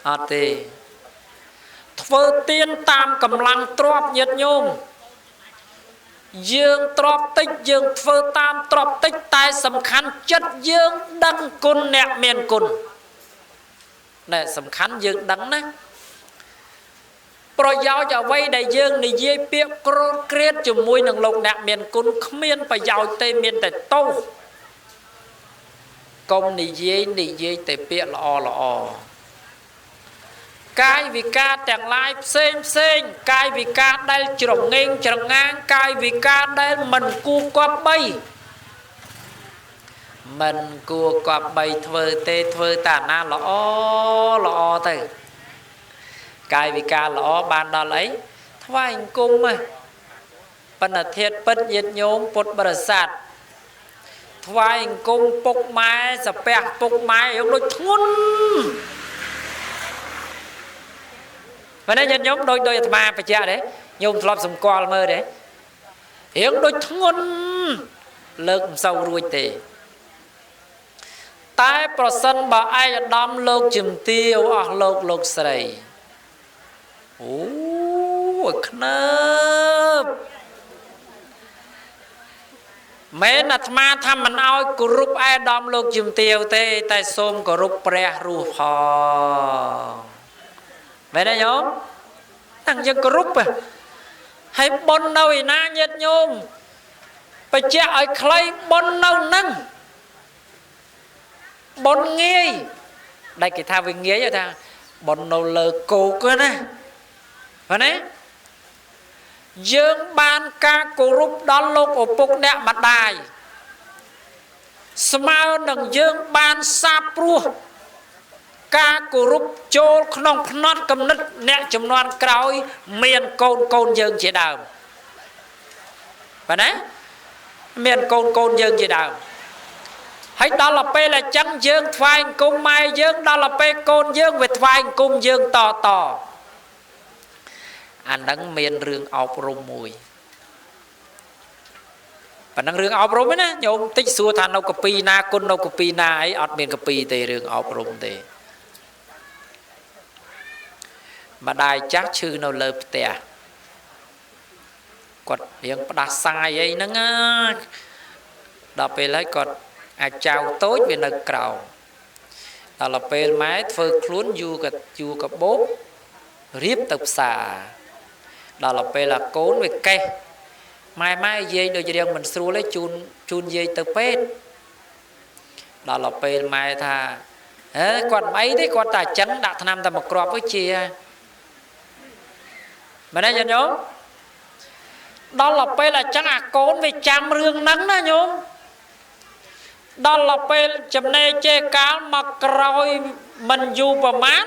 ọt thì phơ tiên tam cầm lăng trọp nhiệt nhôm dương trọp tích dương phơ tam trọp tích tai sầm khăn chất dương đăng côn nẹt miền côn nè sầm khăn dương đắng nè pro giáo cho vay đại dương này dây piệp côn kriết chùm mùi nằng lục nẹt miền côn khmiên phải giàu tây miền tại tô công này dây tại piệp lọ cái vì ca chẳng lại xem cái vì ca đây trồng ngang cái vì ca đây mình cua quặp bay thơ tà na lõ từ cái vì ca lõ ban đó lấy thôi anh cung mà bần là thiệt bất nhiệt nhôm bột bờ sạt ថ្វាយអង្គមពុកម៉ែសាពះពុកម៉ែយើងដូចធ្ងន់មែនទេញាតិញោមដូចអាត្មាបញ្ជាក់ទេញោមធ្លាប់សម្គាល់មើលទេយើងដូចធ្ងន់លើកមិនសូវរួចទេតែប្រសិនបើឯកឧត្តមលោកជំទាវអស់លោកស្រីអូខ្នើបមែនអាត្មាថាមិនអោយគោរពឯកឧត្តមលោកជំទាវទេតែសូមគោរពព្រះរស់ផងមែនទេញោមតាំងយើងគោរពហើយបុណ្យនៅឯណាញាតិញោមបញ្ជាក់ឲ្យខ្លីបុណ្យនៅនឹងបុណ្យងាយដែលគេថាវាងាយថាបុណ្យនៅលើគោកណាឃើញទេយើងបានការគោរពដល់លោកឪពុកអ្នកម្ដាយស្មើនឹងយើងបានសាបព្រោះការគោរពចូលក្នុងផ្នត់គំនិតអ្នកចំនួនក្រោយមានកូនយើងជាដើមបាទណាមានកូនយើងជាដើមហើយដល់ទៅពេលអញ្ចឹងយើងថ្វាយអង្គមម៉ែយើងដល់ទៅពេលកូនយើងវាថ្វាយអង្គមយើងតអាហ្នឹងមានរឿងអប់រំមួយប៉ុណ្ណឹងរឿងអប់រំទេណាញោមតិចសួរថានៅកពីណាគុណនៅកពីណាអីអត់មានកពីទេរឿងអប់រំទេម្ដាយចាស់ឈឺនៅលើផ្ទះគាត់រៀងផ្ដាសាយអីហ្នឹងដល់ពេលហើយគាត់អាចចៅតូចវានៅក្រោមដល់ទៅពេលម៉ែធ្វើខ្លួនយូរកបោករៀបទៅផ្សារដល់ទៅពេលកូនវាកេះម៉ែយាយដូចរៀងមិនស្រួលទេជូនយាយទៅពេទ្យដល់ទៅពេលម៉ែថាគាត់មិនអីទេគាត់តែអញ្ចឹងដាក់ថ្នាំតែមួយគ្រាប់ទៅជាមែនទេញោមដល់ទៅពេលអញ្ចឹងអាកូនវាចាំរឿងហ្នឹងណាញោមដល់ទៅពេលចំណេជេកាលមកក្រោយមិនយូរប្រមាណ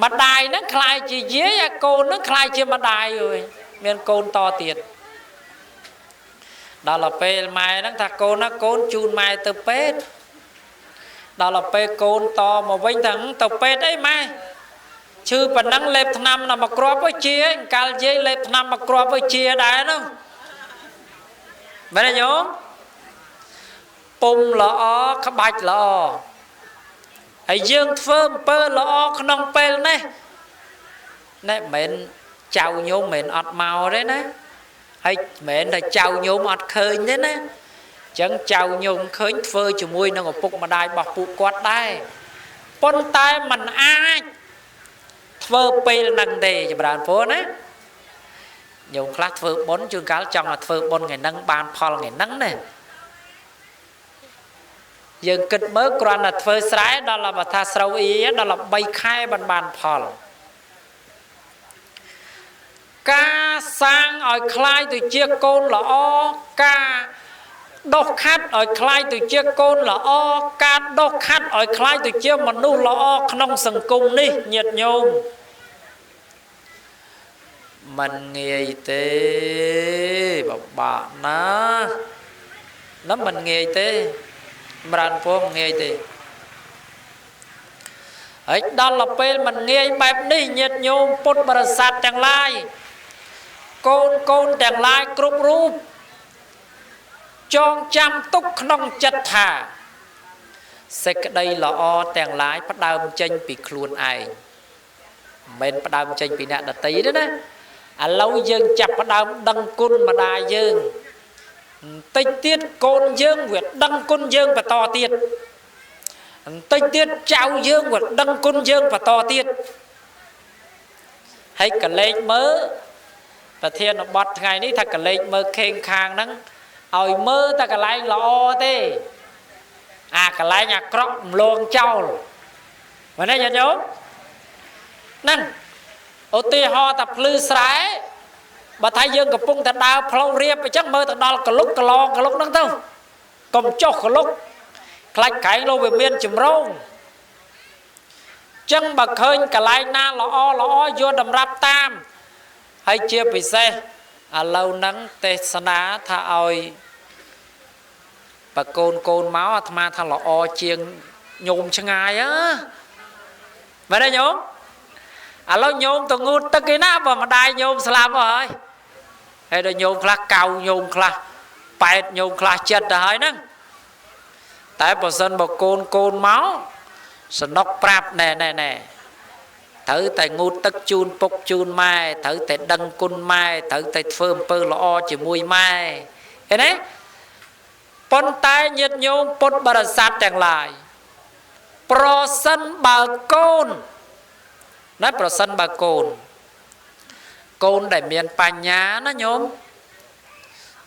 ម្ដាយហ្នឹងខ្លាយជាយាយអាកូនហ្នឹងខ្លាយជាម្ដាយអើយមានកូនតទៀតដល់ទៅពេលម៉ែហ្នឹងថាកូនជូនម៉ែទៅពេទ្យដល់ទៅពេលកូនតមកវិញថាទៅពេទ្យអីម៉ែឈឺប៉ុណ្ណឹងលេបថ្នាំដល់មកគ្រាប់ទៅជាកាលយាយលេបថ្នាំមកគ្រាប់ទៅជាដែរនោះមែនទេញោមពុំល្អក្បាច់ល្អហើយយើងធ្វើអំពើល្អក្នុងពេលនេះណែមិនចៅញោមមិនអត់មកទេណាហើយមិនថាចៅញោមអត់ឃើញទេណាអញ្ចឹងចៅញោមឃើញធ្វើជាមួយនឹងឪពុកម្ដាយរបស់ពួកគាត់ដែរប៉ុន្តែมันអាចធ្វើពេលហ្នឹងទេចម្រើនពរណាញោមខ្លះធ្វើបុណ្យជួនកាលចង់ឲ្យធ្វើបុណ្យថ្ងៃហ្នឹងបានផលថ្ងៃហ្នឹងណាយើងគិតមើលគ្រាន់តែធ្វើស្រែដល់បើថាស្រូវអ៊ីដល់3ខែបានផលការសាងឲ្យคล้ายទៅជាកូនល្អការដុសខាត់ឲ្យคล้ายទៅជាកូនល្អការដុសខាត់ឲ្យคล้ายទៅជាមនុស្សល្អក្នុងសង្គមនេះញាតិញោមមិនងាយទេបបាក់ណានោះមិនងាយទេម្រានពងងាយទេហើយដល់ទៅពេលមិនងាយបែបនេះញាតិញោមពុទ្ធបរិស័ទទាំងឡាយកូនទាំងឡាយគ្រប់រូបចងចាំទុកក្នុងចិត្តថាសេចក្តីល្អទាំងឡាយផ្ដើមចេញពីខ្លួនឯងមិនផ្ដើមចេញពីអ្នកដទៃទេណាឥឡូវយើងចាប់ផ្ដើមដឹងគុណម្ដាយយើងបន្តិចទៀតកូនយើងវាដឹងគុណយើងបន្តទៀតបន្តិចទៀតចៅយើងវាដឹងគុណយើងបន្តទៀតហើយកលេចមើលប្រធានបទថ្ងៃនេះថាកលេចមើលខេងខាងហ្នឹងឲ្យមើលតែកន្លែងល្អទេអាកន្លែងអាក្រក់រំលងចោលមែនទេញាតិញោមហ្នឹងឧទាហរណ៍ថាភ្លឺស្រែបើថាយើងកំពុងតែដើរផ្លូវរៀបអញ្ចឹងមើលទៅដល់កលុកហ្នឹងទៅកុំចុះកលុកខ្លាច់ក្រែងលោវាមានចម្រងចឹងបើឃើញកន្លែងណាល្អយកតម្រាប់តាមហើយជាពិសេសឥឡូវហ្នឹងទេសនាថាឲ្យ bà côn máu à tham thằng lọ o chiêng nhôm chăng ai á vậy đây nhôm à lo nhôm tụi ngu tất cái nắp mà đai nhôm slam rồi hay là nhôm khla cầu nhôm khla bẹt nhôm khla chết rồi nè tại bà sân bà côn máu sân nóc prap nè thử tại ngu tất chun bốc chun mai thử tại đăng cun mai thử tại phơm pơ lọ chỉ mùi mai thế đấy pon tai nhiệt nhôm pon bà sát chẳng lại pro sân bà côn nói pro sân bà côn để miền Pà Nhá nó nhôm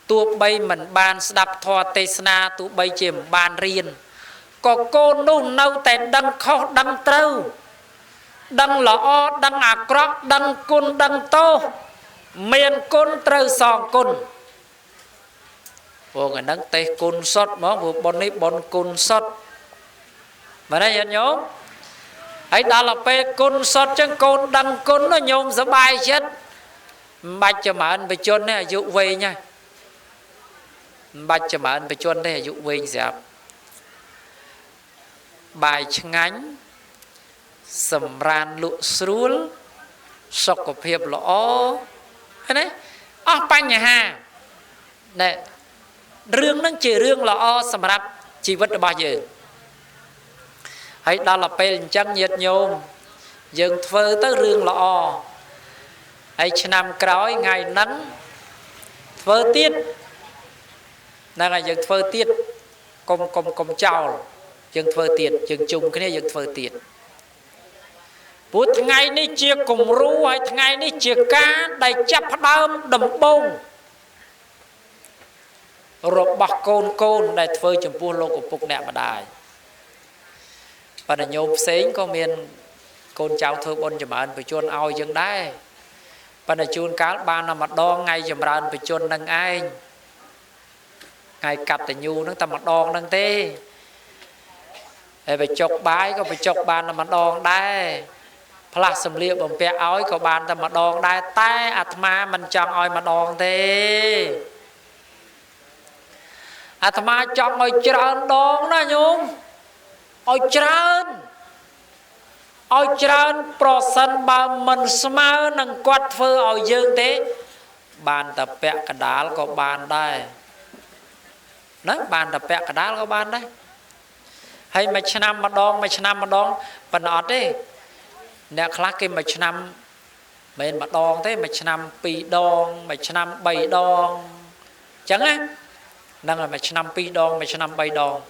tua bay mình ban đập thò tê na tua bay chìm ban riêng có côn nu nâu tại đăng khó đăng trâu đăng lọ đăng cróc đăng côn đăng tô miền côn trâu sòng côn vô người đăng tê côn sót nó vừa bon ấy bon côn sót mà đây nhận nhôm ấy đó là pe côn sót chân côn đăng côn nó nhôm sẽ bay chết bạch cho mà anh phải chôn này dụ về nha bạch cho mà anh phải chôn đây dụ về dẹp bài chân ánh sầm ran lụa srul sọc của hiệp lõ thế đấy bánh nhà hà này rương nó chỉ rương lõ sầm rạp chỉ vật bao giờ ấy đó là pel chân nhiệt nhôm dừng phơi tới rương lõ ấy năm cõi ngày nắng phơi tiết là ngày dừng phơi tiết công chào dừng phơi tiết dừng chung cái này dừng phơi tiết bút ngày ní chia cùng ru hay ngày ní chia cá đầy chắp đơm đầm bông rồi bạc côn đầy phơi chấm pua lô của phục nẹm mà đài và là nhôm xén có miền côn chào thơ bôn chấm ăn phải chôn ao dân đá và là chôn cá ba năm mặt đo ngay chấm ăn phải chôn nâng ai ngày cặp thì nhu nó tầm mặt đo nâng tê phải chọc bái có phải chọc ba năm mặt đo đá phá xâm liệp bằng bè áo của bạn ta mà đòn đai tay atma mình chọn oi mà đòn thế atma chọn oi trơn đòn đó nhung oi trơn pro sân ba mình smart nâng quạt phơ oi dương thế bạn ta bẹ cả đá của bạn đây đấy bạn ta bẹ cả đá của bạn đây hay mà năm mà đòn và nọ đi nè khác cái mấy năm mình mà đòn thế mấy năm pi đòn mấy năm bảy đòn chẳng á đang là mấy năm pi đòn mấy năm bảy đòn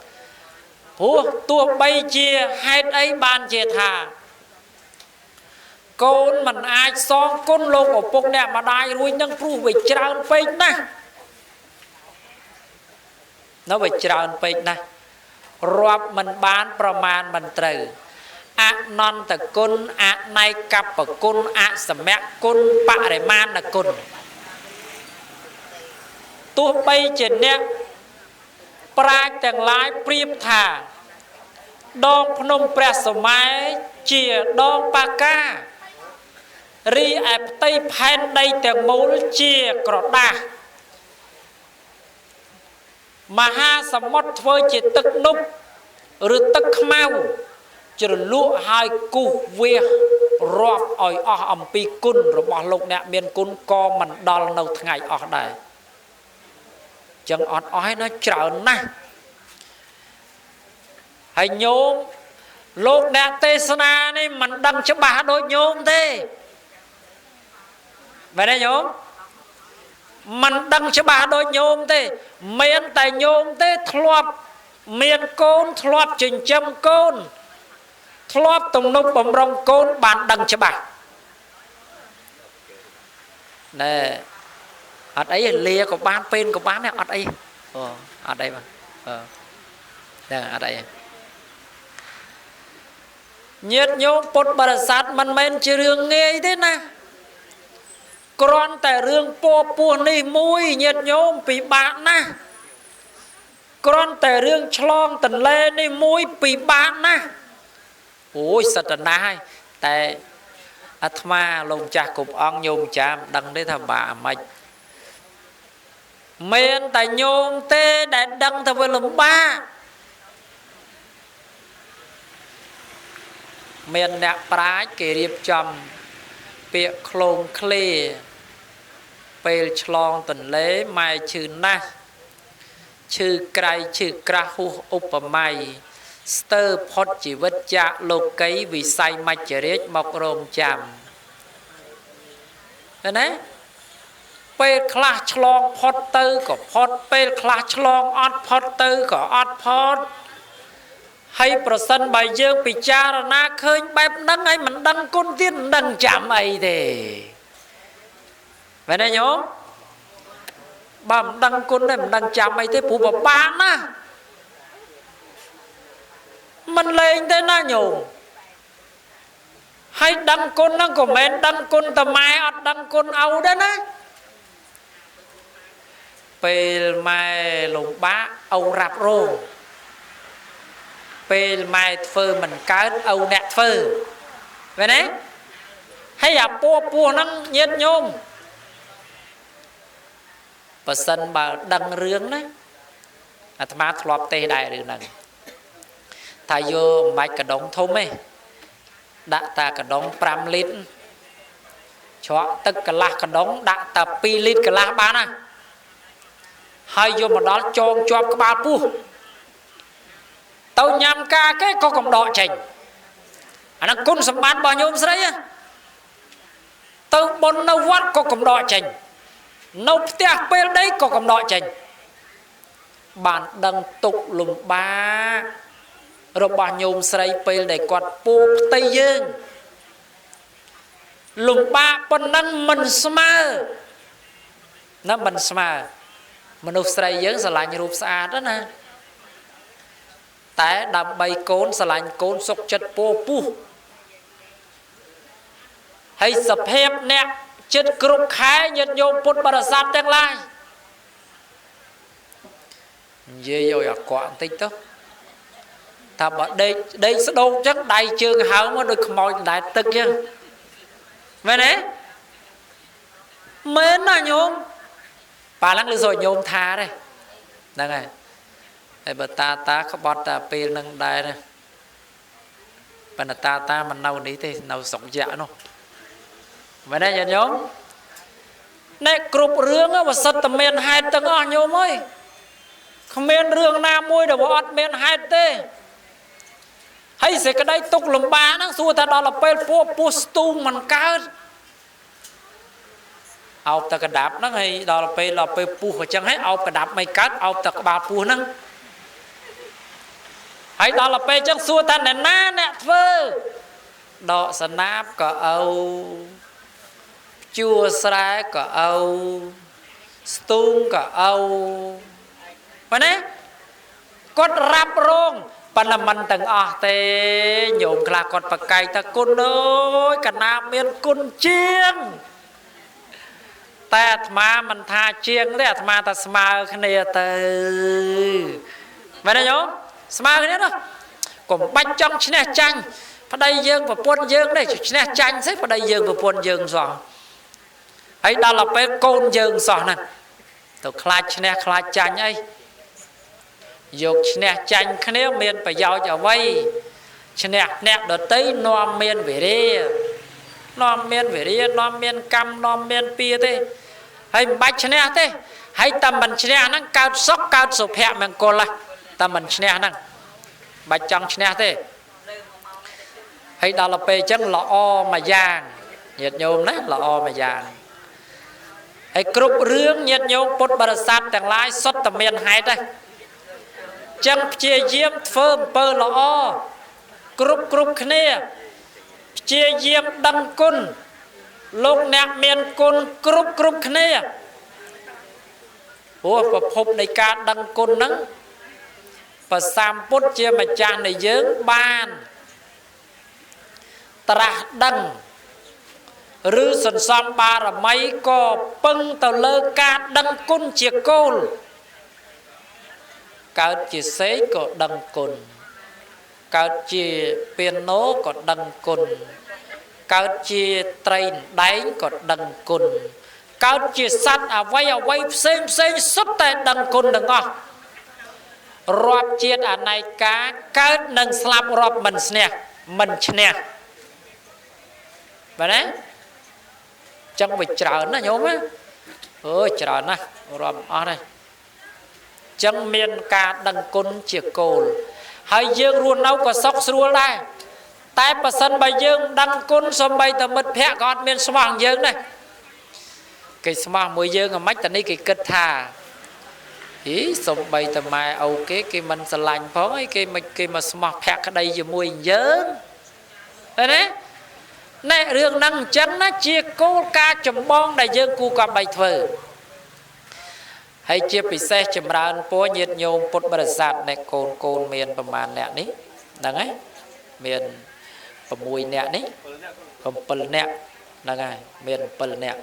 tua bay chia hai ấy ban chia thà côn mình ai son côn lô của bông nè mà đai ruồi nâng pru về tràn pê nè nó về tràn pê nè rọp mình bánประมาณ mình từ non ta côn nay cặp ở côn sầm mẹ côn bạ để man là côn tua bay trên nè pra tàng lái priệp thả đong phnom pre smai chia đong pa ca ri ép tây phan đây tàng mối chia cọt đa mà ha sầm mót phơi chỉ tức núp rồi tức mau chỉ lúa hai cú về rọp ỏi ẩm pi cún rồi bỏ lục nè miền cún co mình đo nâu ngày ở đây chẳng ói nó trở nè hay nhôm lục nè tê sana này mình đăng cho bà đôi nhôm thế vậy đây nhôm mình đăng cho bà đôi nhôm thế miền tài nhôm thế thọp miền côn thọp trình châm côn thọp tùng nục bầm rong côn bàn đăng cho bà nè ở đấy lia của bán pin của bán này ở đây ở đây mà ở đây nhiệt nhôm bột bà sát mình men chỉ riêng nghe thế nè con tại riêng po po này mùi nhiệt nhôm bị bạn nè con tại riêng chlong tần lê này mùi bị bạn nè ôi sạch nai tại atma lông cha cục ong nhôm chạm đăng đấy thà bà mạch men tại nhôm tê đại đăng thà với lùm ba men nẹt prái kề riệp chầm bịa khôn khê pel chlong tần lế mai chữ na chữ cày chữ cra hu upamai stir pot chỉ vật chạ lục cấy vì say mạch chở riết mọc rôm chạm thế này pel class chlong pot tư có pot pel class chlong ot pot tư có ot pot hay person bài dương bị cha ra na khơi bẹp đăng ấy mình đăng côn tiên đăng chạm ấy thì vậy này nhớ bà mình đăng côn đây mình đăng chạm ấy thế phụ bà bán á mình lên thế na nhổ hay đăng côn nó của mình đăng côn tầm mai ọt đăng côn âu đó ná về mai lục bá âu rạp rô về mai phơ mình cái âu nẹt phơ vậy đấy hay là pua năng nhiệt nhôm và sân bà đăng rướng đấy à thà mát lọp tê đại được nè thà vô mạch cả đống thôm ấy đã ta cả đống 5 lít cho tất cả lá cả đống đã ta 2 lít cả lá bán à hay vô mà đó cho cái ba pu tao nhằm ca cái có cộng đọ chành anh nó côn sắm bán bao nhiêu đấy á tao bốn nâu vắt có cộng đọ chành nâu tia bên đấy có cộng đọ chành bạn đăng tục lùm ba rồi bao nhiêu sấy bên để quạt pu tây dương lùm ba bên năng mình smart nó mình smart mình úp sấy dương sẽ lại như rụp xa đó nèแต่ดำใบโกนสลายโกนสกจัดโปปูให้สเพ็บเนี่ยจัดกรุบขายยันโยมพุทธบริษัททั้งหลายเยี่ยอยากก่อนติดตัวถ้าบอกได้สะดวกจังได้เชิงหาวมาโดยขโมยได้ตึกยังไม่เนี่ยเม้นน่ะโยมป่าลังลือสวยโยมทาเลยนั่นไงไอ้บัตาเขาบอดตาเปลืองได้นะปัญตามันเน่านี้ที่เน่าสองอย่างเนาะไม่ได้ยันยมในกลุ่มเรื่องว่าสัตว์เมียนไฮตั้งอ่อนโยมเอ้ยเขาเมียนเรื่องน้ำมวยเดี๋ยวว่าเมียนไฮเต้ให้เสกได้ตุกลมบานั่งสู้แต่ดอลเปลพวกปูสตูมันเกิดเอาตะกระดับนั่งให้ดอลเปลปูเขาจังให้เอากระดับไม่กัดเอาตะกบาปูนั่งให้ดอลเปจังสู้แต่เนี่ยน้าเนี่ยเฟ้อดอกสนับก็เอาจัวสลายก็เอาสตูงก็เอาวันนี้กดรับโรงปนมันตั้งอเตโยมคลากดปากไก่ตะกุนโอ้ยกันน้ำเมียนกุนเชียงแต่มามันทาเชียงแต่มาแต่สมาคเนเตอไม่ได้โยมสมาคเนเนาะก็บัดจังชนะจังพอได้ยืงพอปนยืงได้ชนะจังใช่พอได้ยืงพอปนยืงสอนไอ้ดาลเป็นโกนยืงสอนนั่นตัวคลาชนะคลาจังไอ้ยกชนะจังคะแนนเมียนไปยาวจะไว้ชนะแนบเดือดตีนอมเมียนเวรีนอมเมียนเวรีนอมเมียนกำนอมเมียนปีเต้ให้บัดชนะเต้ให้ตำบัญชนะนั่งกาวซอกกาวสุแพะแมงโกละตำบัญชนะนั่งบัดจังชนะเต้ให้ดาลเปจังละอมาย่างเหยียดโยมนะละอมาย่างให้กรุบเรื่องเหยียดโยมพุทธบริษัทแต่งหลายสดตะเมียนหายได้จังเจียเยี่ยมเฟิร์มเปิลละอกรุบขเนียเจียเยี่ยมดังกุนลงแนบเมียนกุนกรุบขเนียโอ้ประพบในการดังกุนนั้นประสามพุทธเจียมาจานในเยื้องบ้านตราดังหรือสันซอมบารมัยก็ปึ้งตะเลิกการดังกุนเจียโกลการจีเซก็ดังกุนการจีเปียโนก็ดังกุนการจีเทรนได้ก็ดังกุน កើតជាសត្វអ្វីផ្សេងសុទ្ធតែដឹងគុណទាំងអស់រាប់ជាតិអនេកាកើតនិងស្លាប់រាប់មិនឈ្នះបាទណាចឹងវាច្រើនណាញោមណាអើយច្រើនណាស់រាប់អស់ហើយចឹងមានការដឹងគុណជាគោលហើយយើងរស់នៅក៏សុខស្រួលដែរតែបើសិនបើយើងដឹងគុណសំបីតែមិត្តភក្តិក៏អត់មានស្មោះយើងដែរគេស្មោះមួយយើងអាម៉េចតែនេះគេគិតថាហីសំបីតែម៉ែឪគេមិនស្រឡាញ់ផងអីគេមកស្មោះភក្តិក្តីជាមួយយើងឃើញទេណែរឿងហ្នឹងអញ្ចឹងណាជាគោលការណ៍ចម្បងដែលយើងគួរកំបីធ្វើហើយជាពិសេសចម្រើនពរញាតិញោមពុទ្ធបរិស័ទនៃកូនមានប្រមាណអ្នកនេះហ្នឹងហើយមាន6អ្នកនេះ7អ្នកហ្នឹងហើយមាន7អ្នក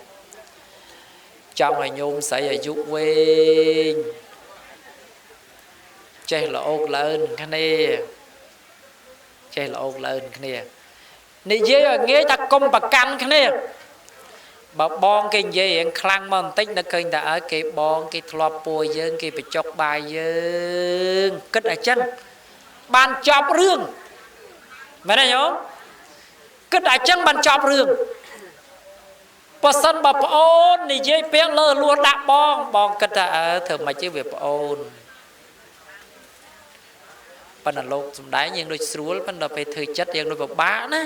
ចង់ឲ្យញោមស្រីអាយុវែងចេះល្អោកឡើងគ្នាចេះល្អោកឡើងគ្នានិយាយឲ្យងាយថាកុំប្រកាន់គ្នាបើបងគេនិយាយរៀងខ្លាំងមកបន្តិចនៅឃើញតែឲ្យគេបងគេធ្លាប់ពួយយើងគេបញ្ចុកបាយយើងគិតអញ្ចឹងបានចប់រឿងមែនទេញោមគិតអញ្ចឹងបានចប់រឿងបើសិនបើប្អូននិយាយពាក្យលើលួដាក់បងគិតថាធ្វើម៉េចទេវាប្អូនប៉ុន្តែលោកសំដែងយើងដូចស្រួលប៉ុន្តែពេលធ្វើចិត្តយើងដូចពិបាកណា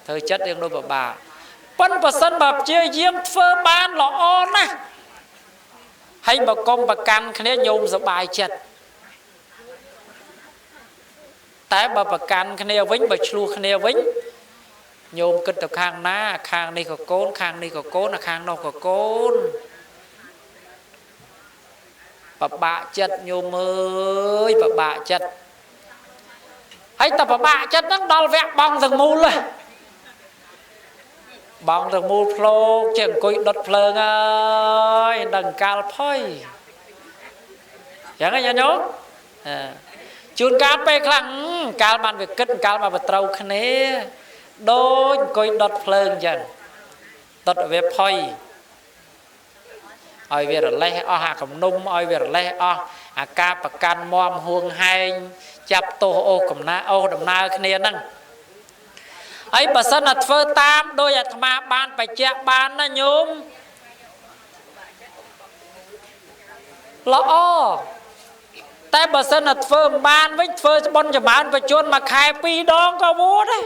ធ្វើចិត្តយើងដូចពិបាកប៉ុន្តែបើសិនបើព្យាយាមធ្វើបានល្អណាស់ហើយបើកុំប្រកាន់គ្នាញោមសប្បាយចិត្តតែបើប្រកាន់គ្នាវិញបើឆ្លោះគ្នាវិញញោមគិតទៅខាងណាខាងនេះក៏កូនខាងនេះក៏កូនខាងនោះក៏កូនពិបាកចិត្តញោមអើយពិបាកចិត្តហើយតែពិបាកចិត្តហ្នឹងដល់វគ្គបងទាំងមូលបងទាំងមូលផ្លោកជាអង្គុយដុតភ្លើងហើយដឹងកាលផុយយ៉ាងហ្នឹងញោមជួនកាលពេលខ្លាំងកាលបានវាគិតកាលបានវាត្រូវគ្នាដូចអង្គុយដុតភ្លើងអញ្ចឹងដុតវាផុយឲ្យវារលេះអស់អាកំនុំឲ្យវារលេះអស់អាការប្រកាន់មមហួងហែងចាប់ទោសអូសកំណាអូសដំណើរគ្នាហ្នឹងហើយបើសិនតែធ្វើតាមដោយអាត្មាបានបញ្ជាក់បានណាញោមល្អតែបើសិនតែធ្វើមិនបានវិញធ្វើស្បន់ចម្រើនបជនមួយខែ2ដងក៏វត់ដែរ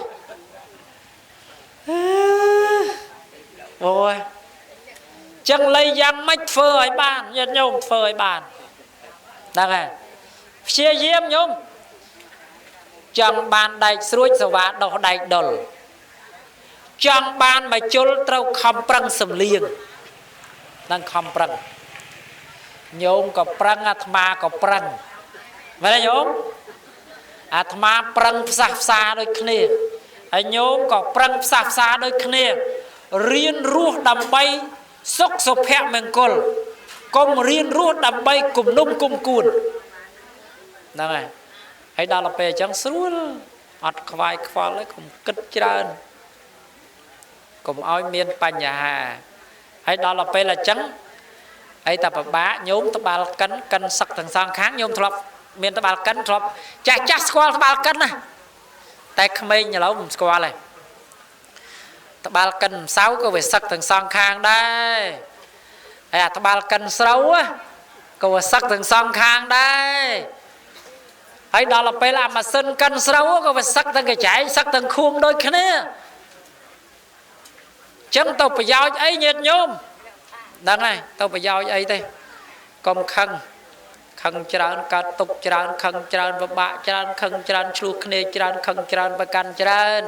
អូយចឹងលៃយ៉ាងម៉េចធ្វើឲ្យបានញាតិញោមធ្វើឲ្យបានហ្នឹងហើយព្យាយាមញោមចង់បានដែកស្រួចសវ៉ាដោះដែកដុលចង់បានមកជុលត្រូវខំប្រឹងសំលៀងនឹងខំប្រឹងញោមក៏ប្រឹងអាត្មាក៏ប្រឹងមែនទេញោមអាត្មាប្រឹងផ្សះផ្សាដូចគ្នាហើយញោមក៏ប្រឹងផ្សះផ្សាដូចគ្នារៀនរស់ដើម្បីសុខសុភមង្គលកុំរៀនរស់ដើម្បីគំនុំគុំគួនហ្នឹងហើយដល់ទៅពេលអញ្ចឹងស្រួលអត់ខ្វាយខ្វល់ហើយកុំគិតច្រើនកុំឲ្យមានបញ្ហាហើយដល់ទៅពេលអញ្ចឹងអីតែពិបាកញោមត្បាល់កិនសឹកទាំងសងខាងញោមធ្លាប់មានត្បាល់កិនធ្លាប់ចាស់ស្គាល់ត្បាល់កិនណាតែក្មេងឥឡូវមិនស្គាល់ទេត្បាល់កិនម្សៅក៏វាសឹកទាំងសងខាងដែរហើយអាត្បាល់កិនស្រូវក៏វាសឹកទាំងសងខាងដែរហើយដល់ទៅពេលអាម៉ាស៊ីនកិនស្រូវក៏វាសឹកទាំងកញ្ចែងសឹកទាំងខួងដូចគ្នាចឹងទៅប្រយោជន៍អីញាតិញោមដឹងហើយទៅប្រយោជន៍អីទេកុំខឹងច្រើនកើតទុកច្រើនខឹងច្រើនពិបាកច្រើនខឹងច្រើនឆ្លោះគ្នាច្រើនខឹងច្រើនប្រកាន់ច្រើន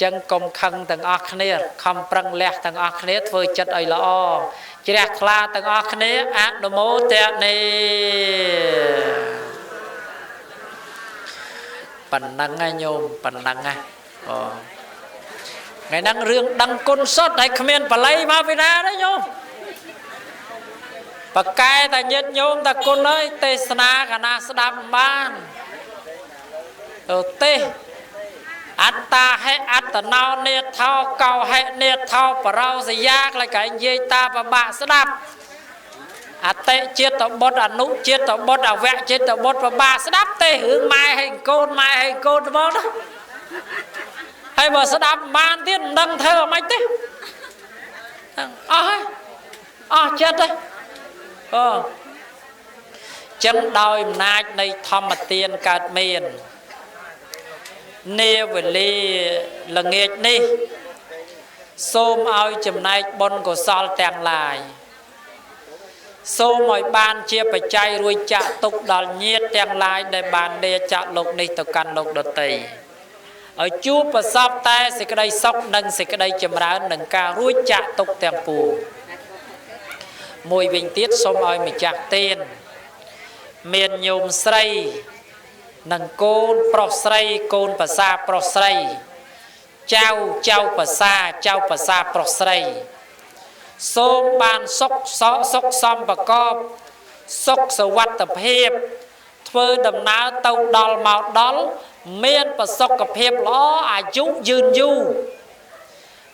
ចឹងកុំខឹងទាំងអស់គ្នាខំប្រឹងលះទាំងអស់គ្នាធ្វើចិត្តឲ្យល្អជ្រះថ្លាទាំងអស់គ្នាអនុមោទនាប៉ុណ្ណឹងឯងញោមប៉ុណ្ណឹងហ្នឹងថ្ងៃហ្នឹងរឿងដឹងគុណសុទ្ធហើយគ្មានបល័យមកពីណាទេញោមបកែតែញាតិញោមតែគុណអើយទេសនាកាលណាស្ដាប់បានទៅទេស อัตตาให้อัตนาวเนธาเก่าให้เนธาปเราสยากเลยไก่เยตาปะบะสดับอเตเจตบดอนุเจตบดอแวะเจตบดปะบะสดับเตะหึงไม้ให้โกนไม้ให้โกนบ้างนะให้บ่สดับมานที่ดังเธอไม่เตะเจ็ดเลยจังดอยนาในธรรมเตียนกาดเมียนเนวลีละเงดนี่សូមឲ្យចំណែកបុណ្យកុសលទាំងឡាយសូមឲ្យបានជាបច្ច័យរួចចាក់ទុកដល់ញាតិទាំងឡាយដែលបានដេកចាក់លោកនេះទៅកាន់លោកដទៃឲ្យជួបប្រសពតែសេចក្តីសុខនិងសេចក្តីចម្រើននឹងការរួចចាក់ទុកទាំងពួងមួយវិញទៀតសូមឲ្យម្ចាស់ទានមានញោមស្រីនិងកូនប្រុសស្រីកូនប្រសាប្រុសស្រីចៅប្រសាប្រុសស្រីសូមបានសុខសំប្រកបសុខសวัสดิភាពធ្វើដំណើរទៅដល់មកដល់មានប្រសុខភាពល្អអាយុយឺនយូរ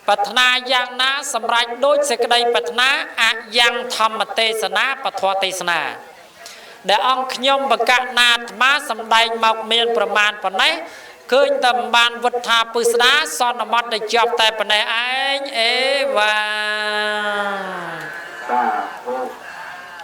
ប្រាថ្នាយ៉ាងណាសម្រេចដូចសេចក្តីប្រាថ្នាអយ៉ាងធម្មទេសនាពធទេសនាដែលអង្គខ្ញុំបកណាអាត្មាសម្ដែងមកមានប្រមាណប៉ុណ្ណេះឃើញតែបានវុទ្ធាពុស្ដាសន្មតដែលជាប់តែប៉ុណ្ណេះឯងអេវ៉ា